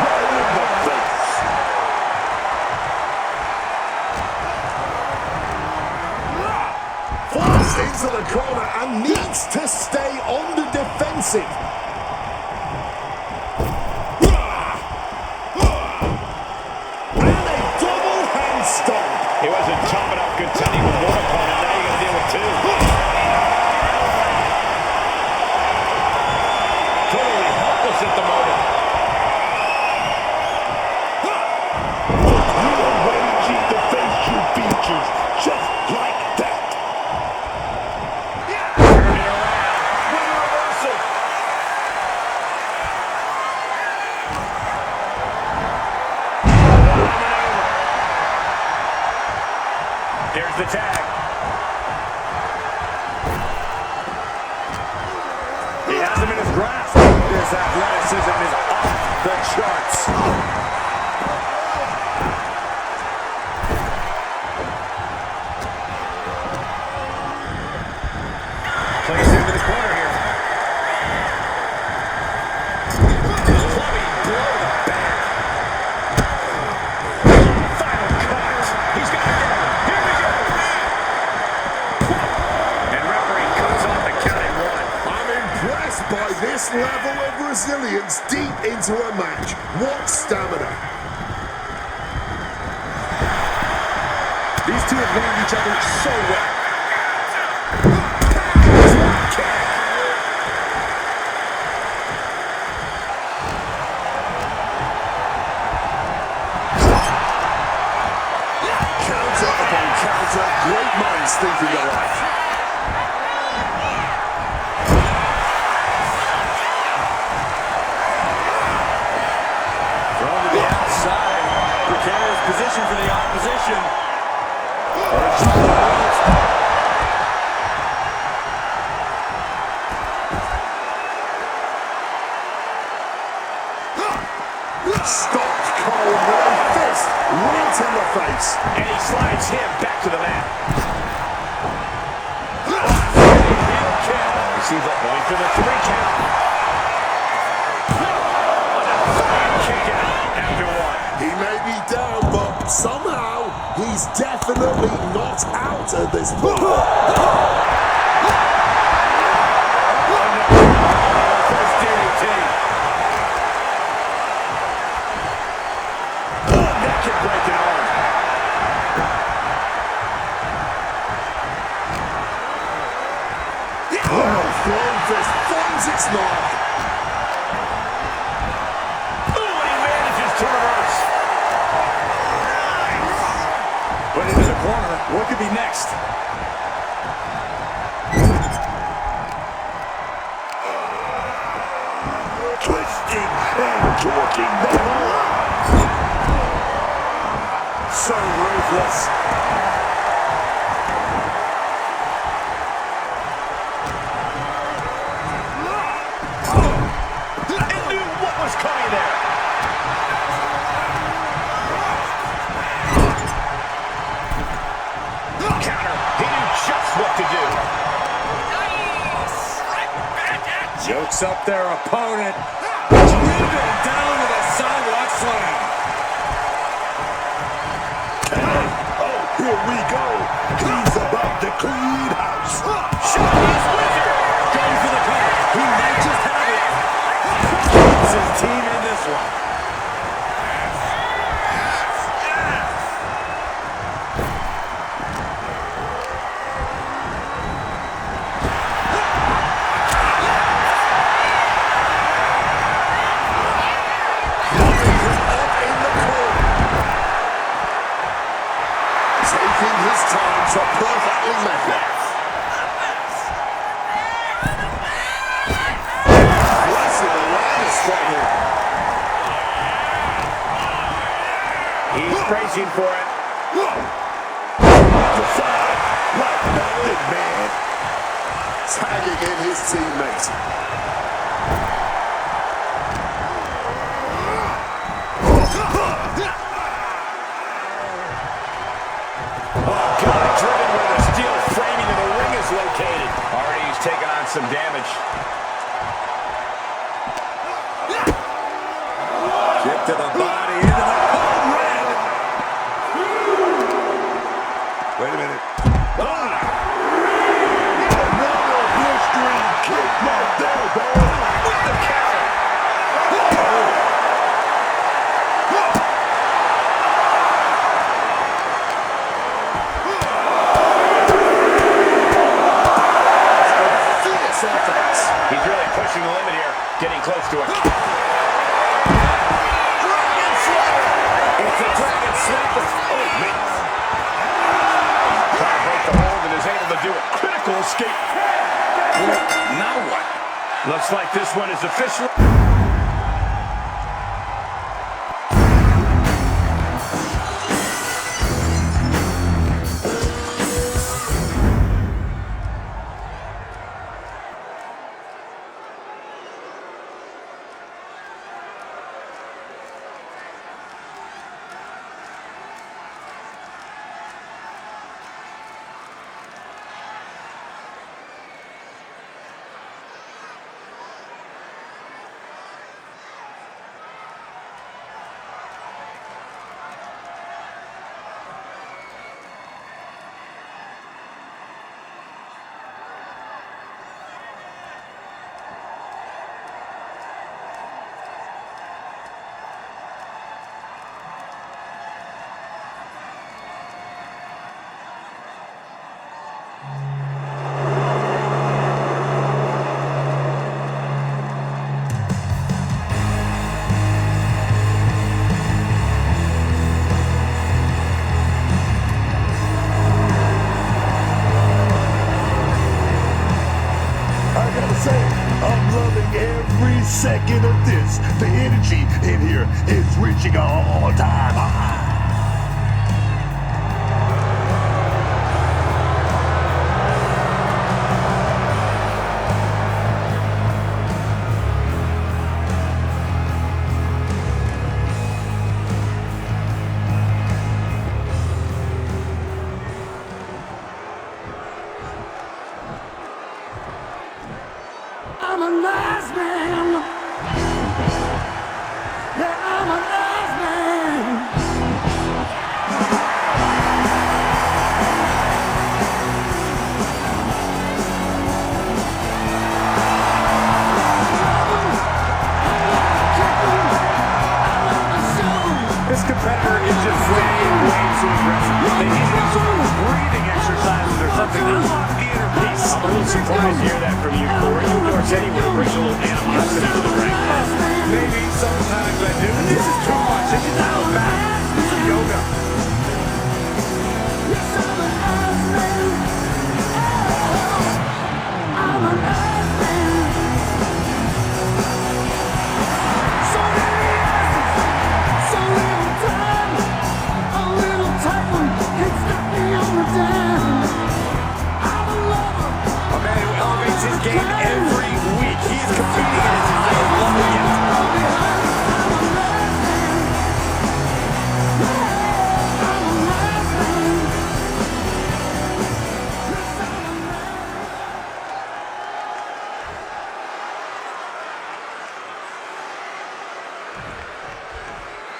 Right in the face. Forced into the corner and needs to stay on the defensive. And a double hand stomp. He wasn't jumping up Good timing with one opponent. Now you got to deal with two. Totally helpless at the moment. You are waging the face true features just like that. Turn it around with a reversal. There's the tag. He has him in his grasp. This athleticism is off the charts. Place into the corner here. Clubbing blow to the back. Final cut. He's got it down. Here we go. And referee cuts off the count at one. I'm impressed by this level of resilience deep into a match. What stamina. These two have learned each other so well. Counter upon counter. Great minds thinking alike. Thrown to the outside. Precarious position for the opposition. Stopped cold with a fist right in the face. And he slides him back to the mat. Receives a point for the 3 count. Kick out after 1. He may be down, but somehow he's definitely not out at this point. First DDT. That could break an arm. Strong fist finds its mark. Ooh, and he manages to reverse. Put into the corner. What could be next? Twisting and torquing that arm. So ruthless. And knew what was coming there. Counter. He knew just what to do. Jokes up their opponent. Driven down with a sidewalk slam. Oh, here we go. He's about to clean house. Shot is wizard. Going for the cover. He might just have it. Keeps his team in this one. Taking his time to perfectly make it. Blessing awareness from him. He's bracing for it. Decide like nothing, man. Tagging in his teammate. Driven where the steel framing of the ring is located. Already he's taken on some damage. Kick to the body, into the cold red. Wait a minute. Another blistering kick right there, boy. With the counter. escape. Well, now what? Looks like this one is officially... I'm loving every second of this. The energy in here is reaching an all-time high. I'm a nice man. Yeah, I'm a nice man. This competitor is just way too aggressive. They need some sort of breathing exercises or something. Unlock the inner peace. I'm a little surprised to hear that from you, Corey. You know said he would bring a little animosity to the ring. Maybe sometimes I do. This is too much. This is dial it back. Do some yoga. A man who elevates his game every week. He's competing at his highest level yet.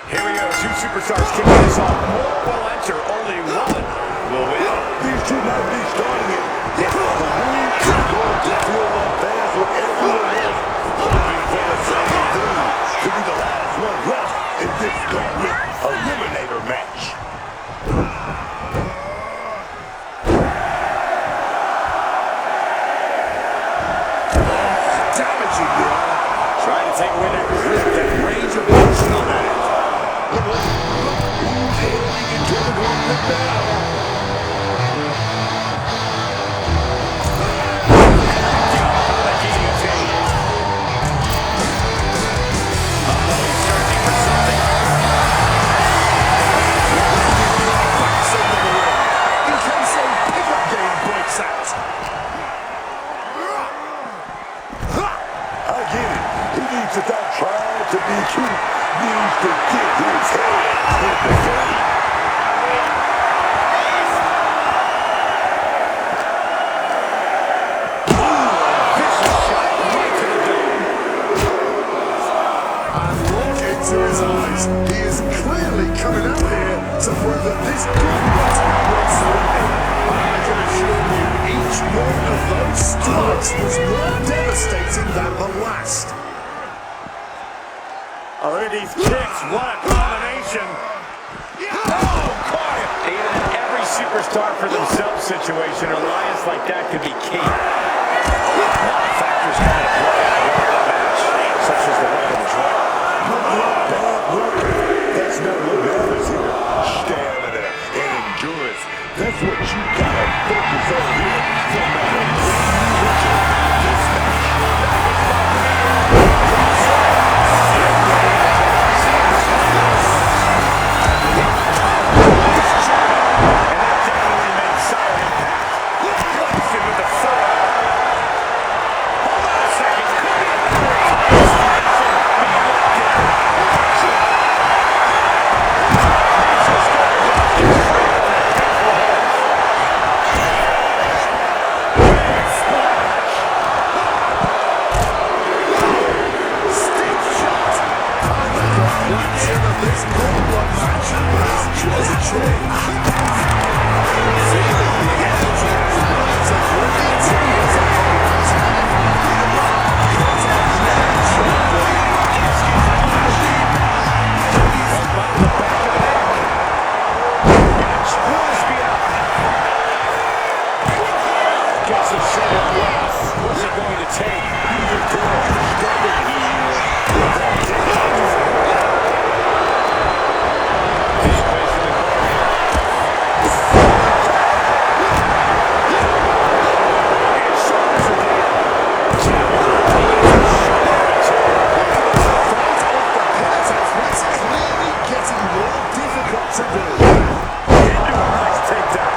Here we go. Two superstars kicking this off. More will enter. Only one will win. These two might be starting it. Yet the room is going to fill up fast with everyone else hoping for the same thing. To be the last one left in this gauntlet eliminator match. Damaging, bro. Trying to take away that grip, that range of motion on that. Who's heading into the gauntlet now? In case a pickup game breaks out. I get it. He needs to stop trying to be cute. Needs to get his head in the game. Vicious shot right to the dome. And look into his eyes. He is clearly coming out here to prove that this gauntlet was winning. I can assure you, each one of those strikes was more devastating than the last. Oh, look at these kicks. What a combination. Oh, caught him. Even in every superstar for themselves situation, an alliance like that could be key. A lot of factors come into play at the end of the match, such as the weapons, right? Bad work. That's not what matters here. Stamina and endurance. That's what you gotta focus on here. No matter gets the shoulder block. What's it going to take? Either door struggling here. He's facing the corner. And shoulders are down. This is really getting more difficult to do. Into a nice takedown.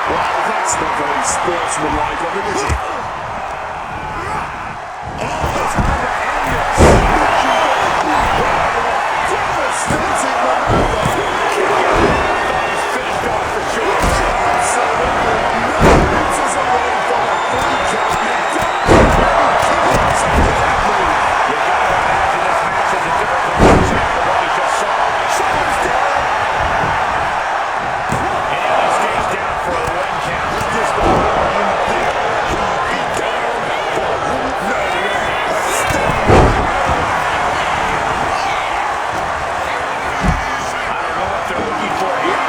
Well, that's not very sportsmanlike of him, is it? Devastating maneuver. He's finished off for sure. Absolutely no meters away from a free kick. You don't keep something that move. You gotta imagine this match is a different version of what we just saw. Shoulders down. And he stays down for a 1 count. This the one you think he'd be down, but wouldn't know I don't know what they're looking for here.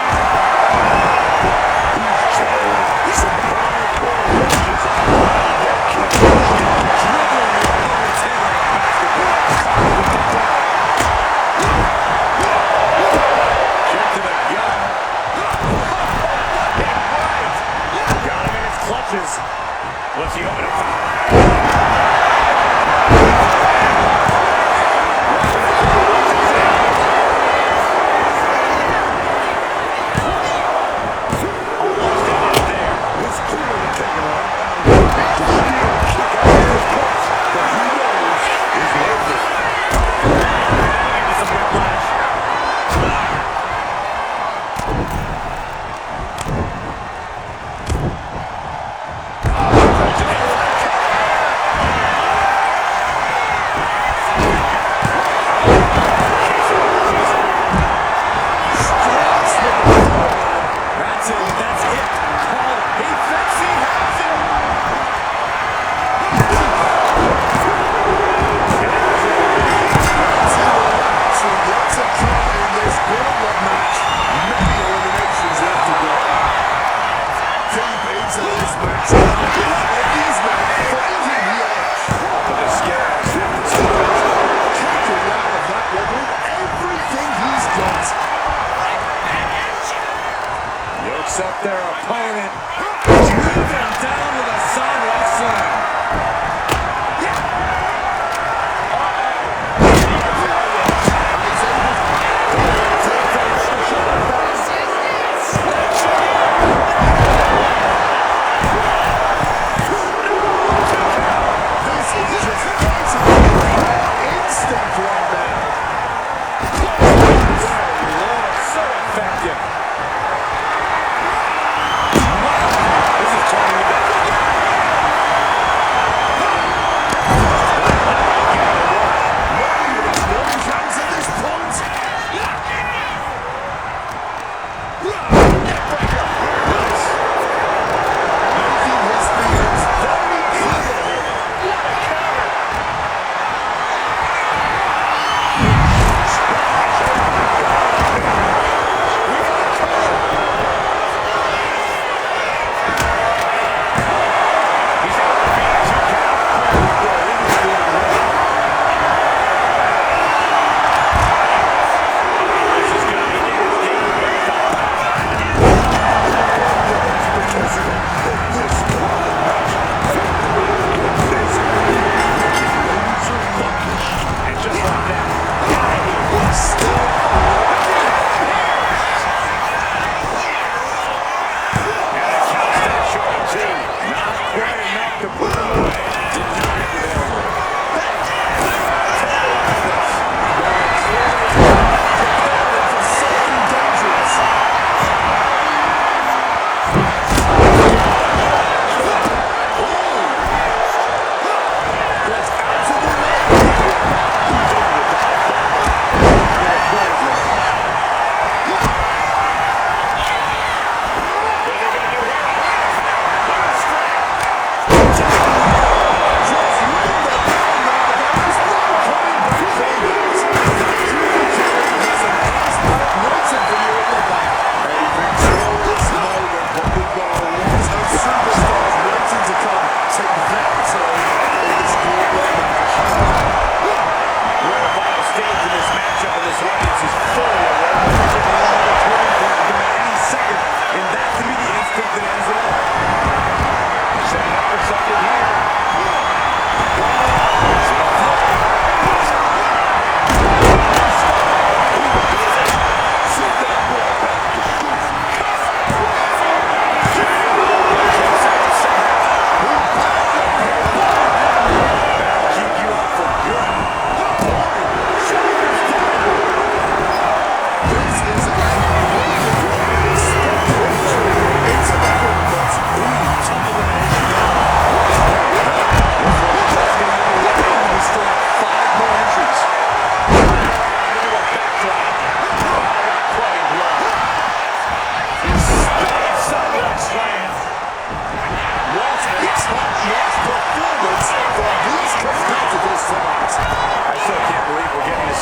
Kick to the gut. Hit right. Got him in his clutches. What's he open up? That's it. That's it. Call it. He thinks he has it. So lots of drama in this gauntlet match. Many eliminations left to go. Deep into this match. These men finding the edge. With the scales. Kicking out of that one with everything he's got. Yokes up their opponent. Driven down with a sidewalk slam. This is just instinct right now. Lord, so effective. This is turning into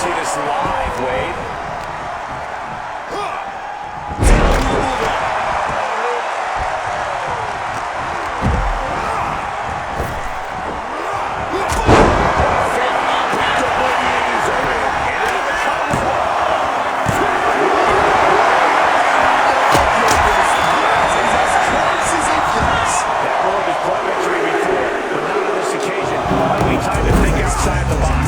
see this live, Wade. Time to think outside the box.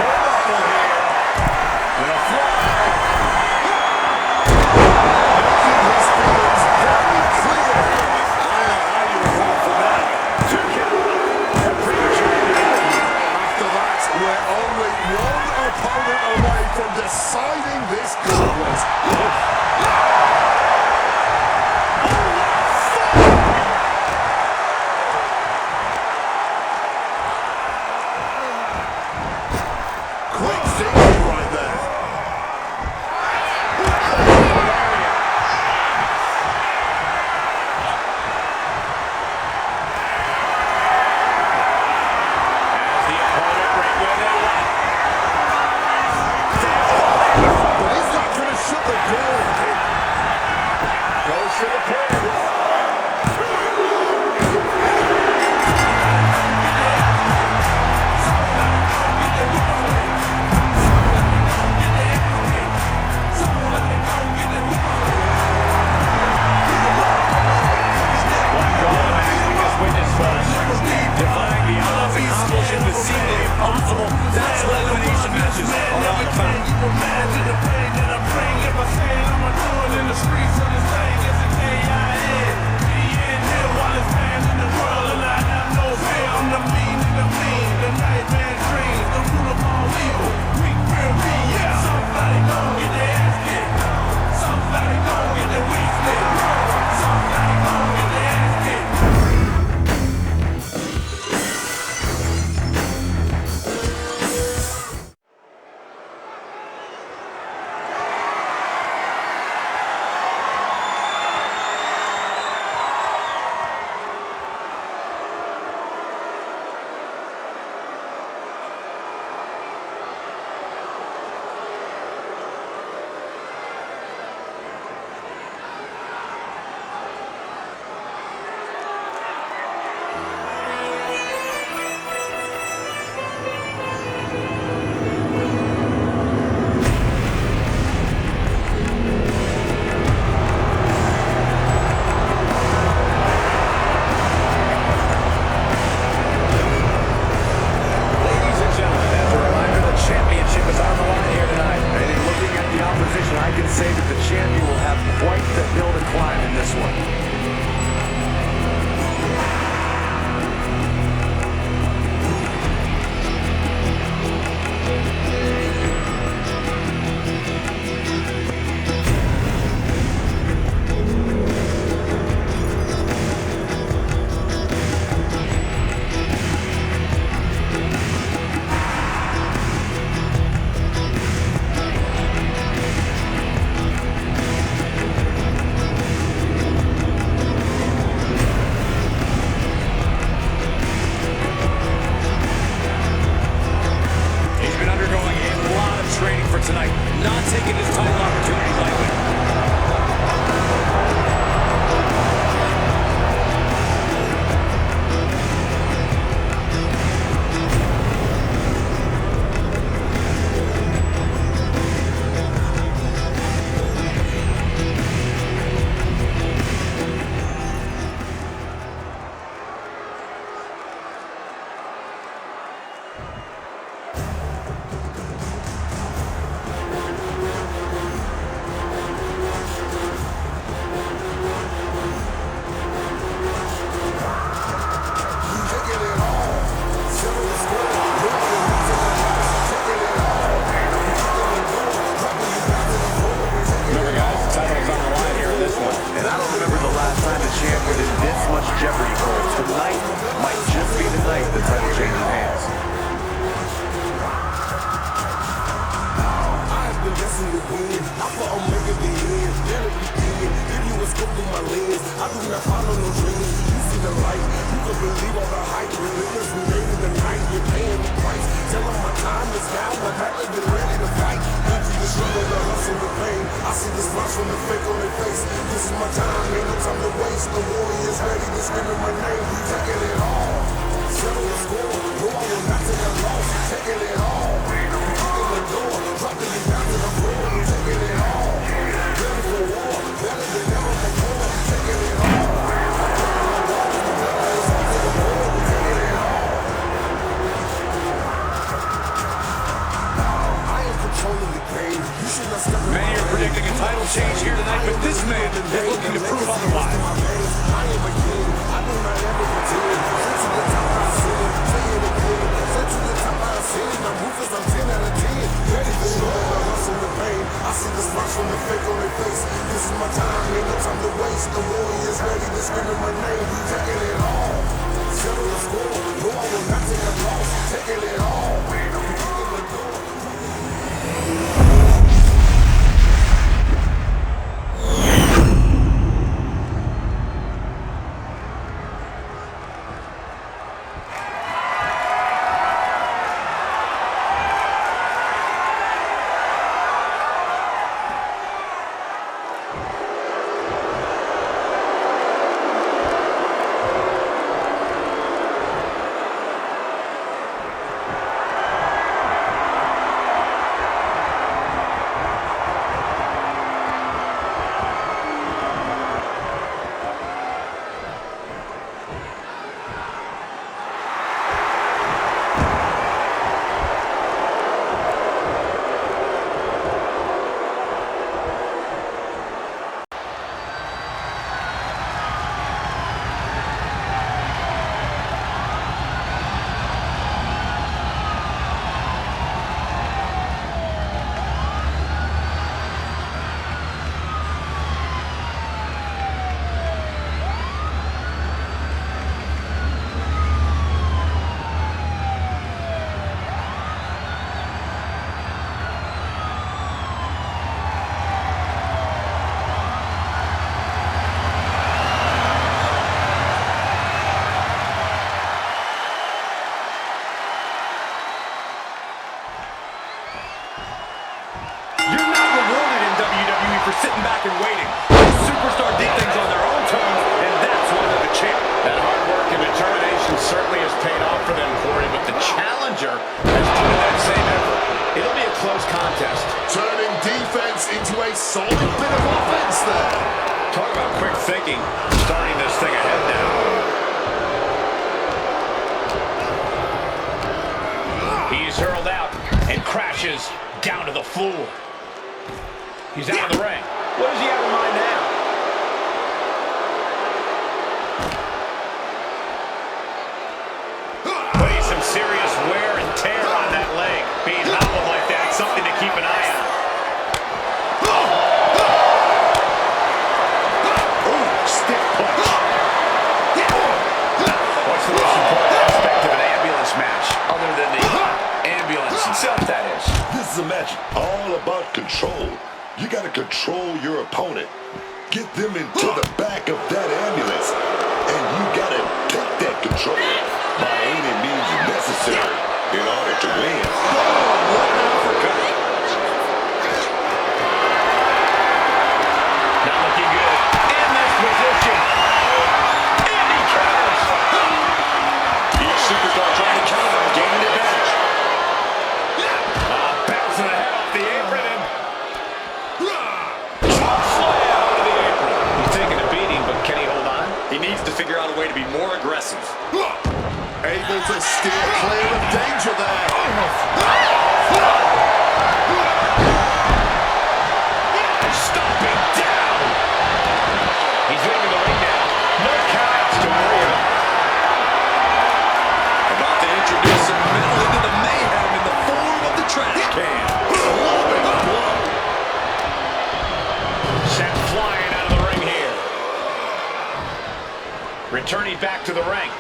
turnbuckle here. And a fly. Making his feelings very clear. I don't know how you account for that. 2 count. That premature ending. After that, we're only one opponent away from deciding this gauntlet. Quick thinking right there. As the opponent right where they want. But he's not going to shut the door. Goes for the pin. Defying the odds, accomplishing the seemingly impossible. That's what elimination matches are all about. Many are predicting a title change here tonight, but this man is looking to prove otherwise. I see the smiles from the fake on their face. This is my time, ain't no time to waste. The warriors ready to scream my name. We taking it all. Settle the score. No, I will not take a loss. Taking it all. Man, I'm kicking the door. For sitting back and waiting. The superstar did things on their own terms, and that's why they're the champ. That hard work and determination certainly has paid off for them, Corey, but the challenger has put in that same effort. It'll be a close contest. Turning defense into a solid bit of offense there. Talk about quick thinking, starting this thing ahead now. He's hurled out and crashes down to the floor. He's out of the ring. What does he have in mind now? Putting some serious wear and tear on that leg. Being hobbled like that, something to keep an eye on. Ooh, stiff punch. What's the most important aspect of an ambulance match, other than the ambulance itself, that is? This is a match all about control. You got to control your opponent. Get them into the back of that ambulance. And you got to take that control by any means necessary in order to win. Not looking good in this position. And he counters. Each superstar trying to counter and gain an advantage. Bouncing the head off the apron and slam out of the apron. He's taking a beating, but can he hold on? He needs to figure out a way to be more aggressive. Able to steer clear of danger there. Stomping down. He's leaving the ring now. No countouts to worry about. About to introduce some metal into the mayhem in the form of the trash can. Loving the blow. Sent flying out of the ring here. Returning back to the ring.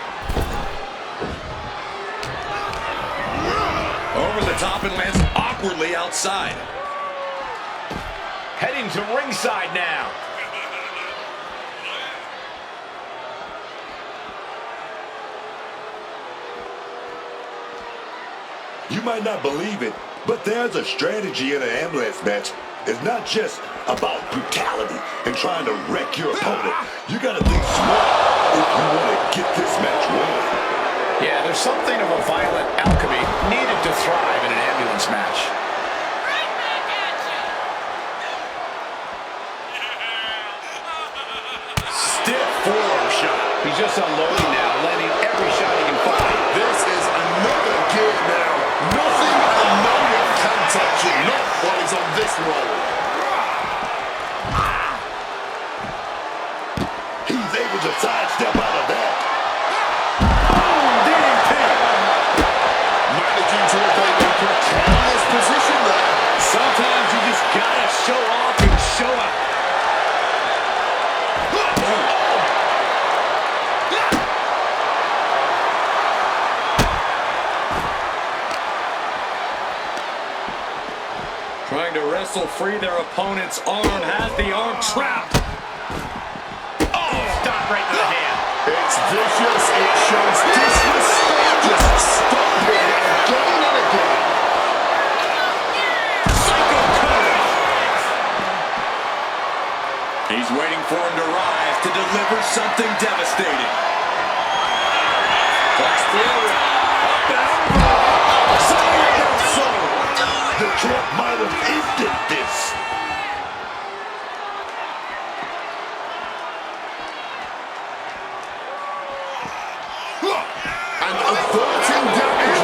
Over the top and lands awkwardly outside. Heading to ringside now. You might not believe it, but there's a strategy in an ambulance match. It's not just about brutality and trying to wreck your opponent. You got to think smart if you want to get this match won. Yeah, there's something of a violent alchemy needed to thrive in an ambulance match. Stiff forearm shot. He's just unloading now, landing every shot he can find. This is another gear now. Nothing and no one can touch it. Not while he's on Trying to wrestle free their opponent's arm. Has the arm trapped. Oh, stop right to the hand. It's vicious. It shows disrespect. Just stop it again and again. Psycho cover. He's waiting for him to rise to deliver something devastating. The champ might have ended this. And averting damage.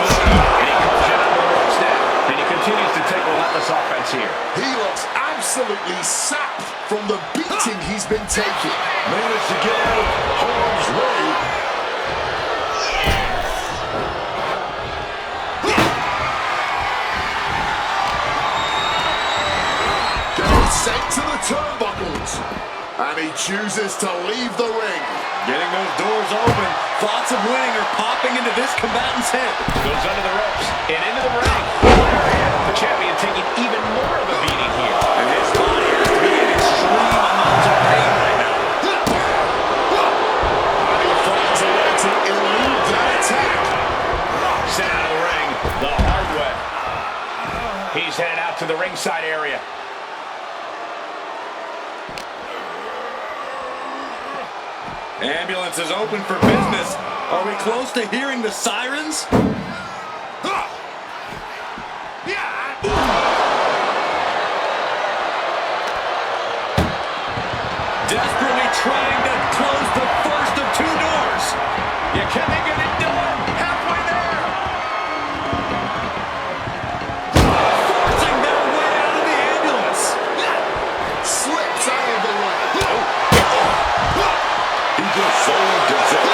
And he comes in on the ropes now. And he continues to take relentless offense here. He looks absolutely sapped from the beating he's been taking. Managed to get out of harm's way. Sent to the turnbuckles. And he chooses to leave the ring. Getting those doors open. Thoughts of winning are popping into this combatant's head. Goes under the ropes and into the ring. The champion taking even more of a beating here. And his body has to be in extreme amounts of pain right now. And he finds a way to elude that attack. Sent out of the ring the hard way. He's headed out to the ringside area. Ambulance is open for business. Are we close to hearing the sirens? Desperately trying to close the first of two doors. Can they get it done? Halfway there. Forcing their way out of the ambulance. Slips out of the way. He just sold himself.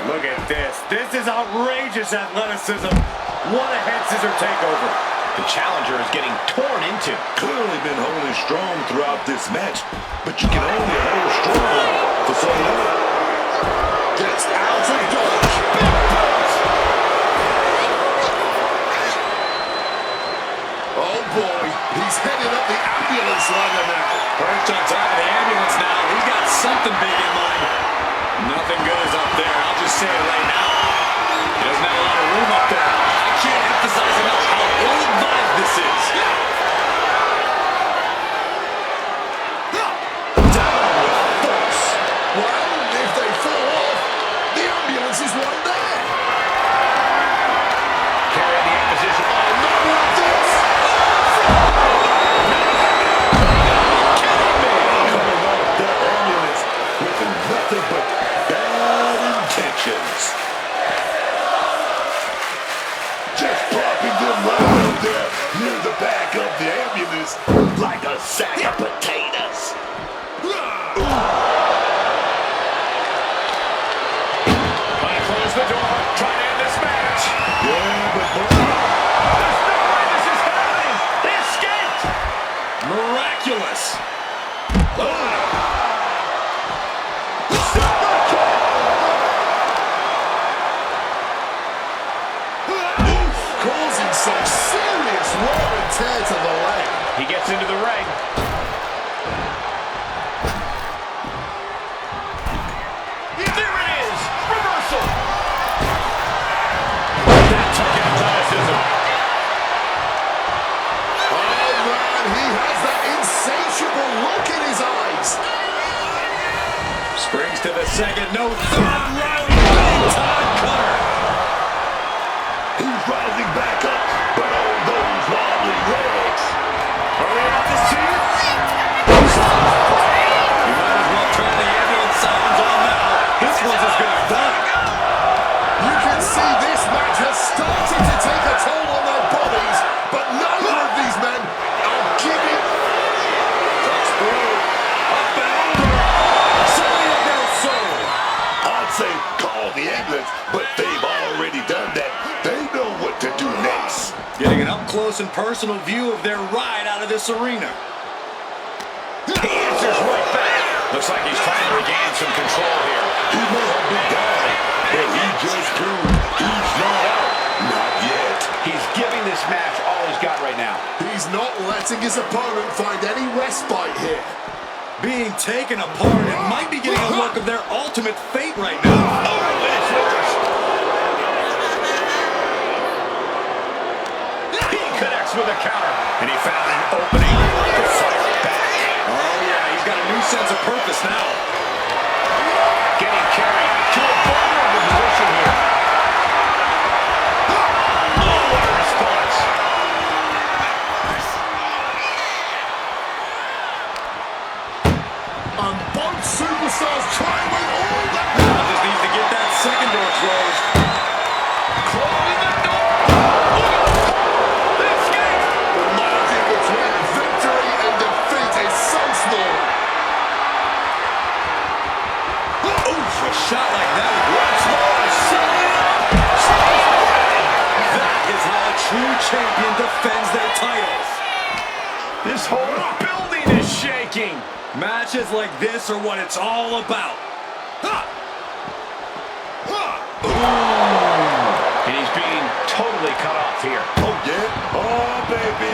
Look at this. This is outrageous athleticism. What a head scissor takeover. The challenger is getting torn into. Clearly been holding strong throughout this match, but you can only hold strong for so long. Gets out of dodge. Oh boy, he's heading up the ambulance ladder now. Perched on top of the ambulance now. He's got something big in mind. Nothing good is up there. I'll just say it right now. He doesn't have a lot of room up there. I can't emphasize enough how ill-advised this is. Down with force. Well, if they fall off, the ambulance is right there. Carrying the opposition. Oh, not like this. Coming off that ambulance with nothing but bad intentions. Just plopping them right up there near the back of the ambulance like a sack of potatoes. Trying to close the door. Trying to end this match. Yeah, but There's no way this is happening. They escaped. Miraculous. Causing some serious wear and tear to the leg. He gets into the ring. There it is. Reversal. That took athleticism. Oh man, he has that insatiable look in his eyes. Springs to the second. No third round. Big-time cutter. he's rising back up, but on those wobbly legs. Are we about to see it? You might as well turn the ambulance sirens on now. This one's as good as done. You can see this match has started to take a toll on their bodies, but neither of these men are giving. Touch through. Up and over. Sonya del Sol. I'd say call the ambulance, but they've already done that. They know what to do next. Getting an up-close and personal view of their ride out of this arena. He answers right back. Looks like he's trying to regain some control here. He may have been down, but he just proved he's not out. Not yet. He's giving this match all he's got right now. He's not letting his opponent find any respite here. Being taken apart, it might be getting a look of their ultimate fate right now. Oh, it's reversed. He connects with a counter, and he found an opening to fire back. Oh, yeah, he's got a new sense of purpose now. Getting carried to a vulnerable position here. Oh, what a response. And both superstars trying with all that. Now just needs to get that second door closed. Closing the door. The escape. The margin between victory and defeat is so small. Oof, a shot like that once more. That is how a true champion defends their titles. This whole building is shaking. Matches like this are what it's all about. And he's being totally cut off here. Oh, yeah? Oh, baby.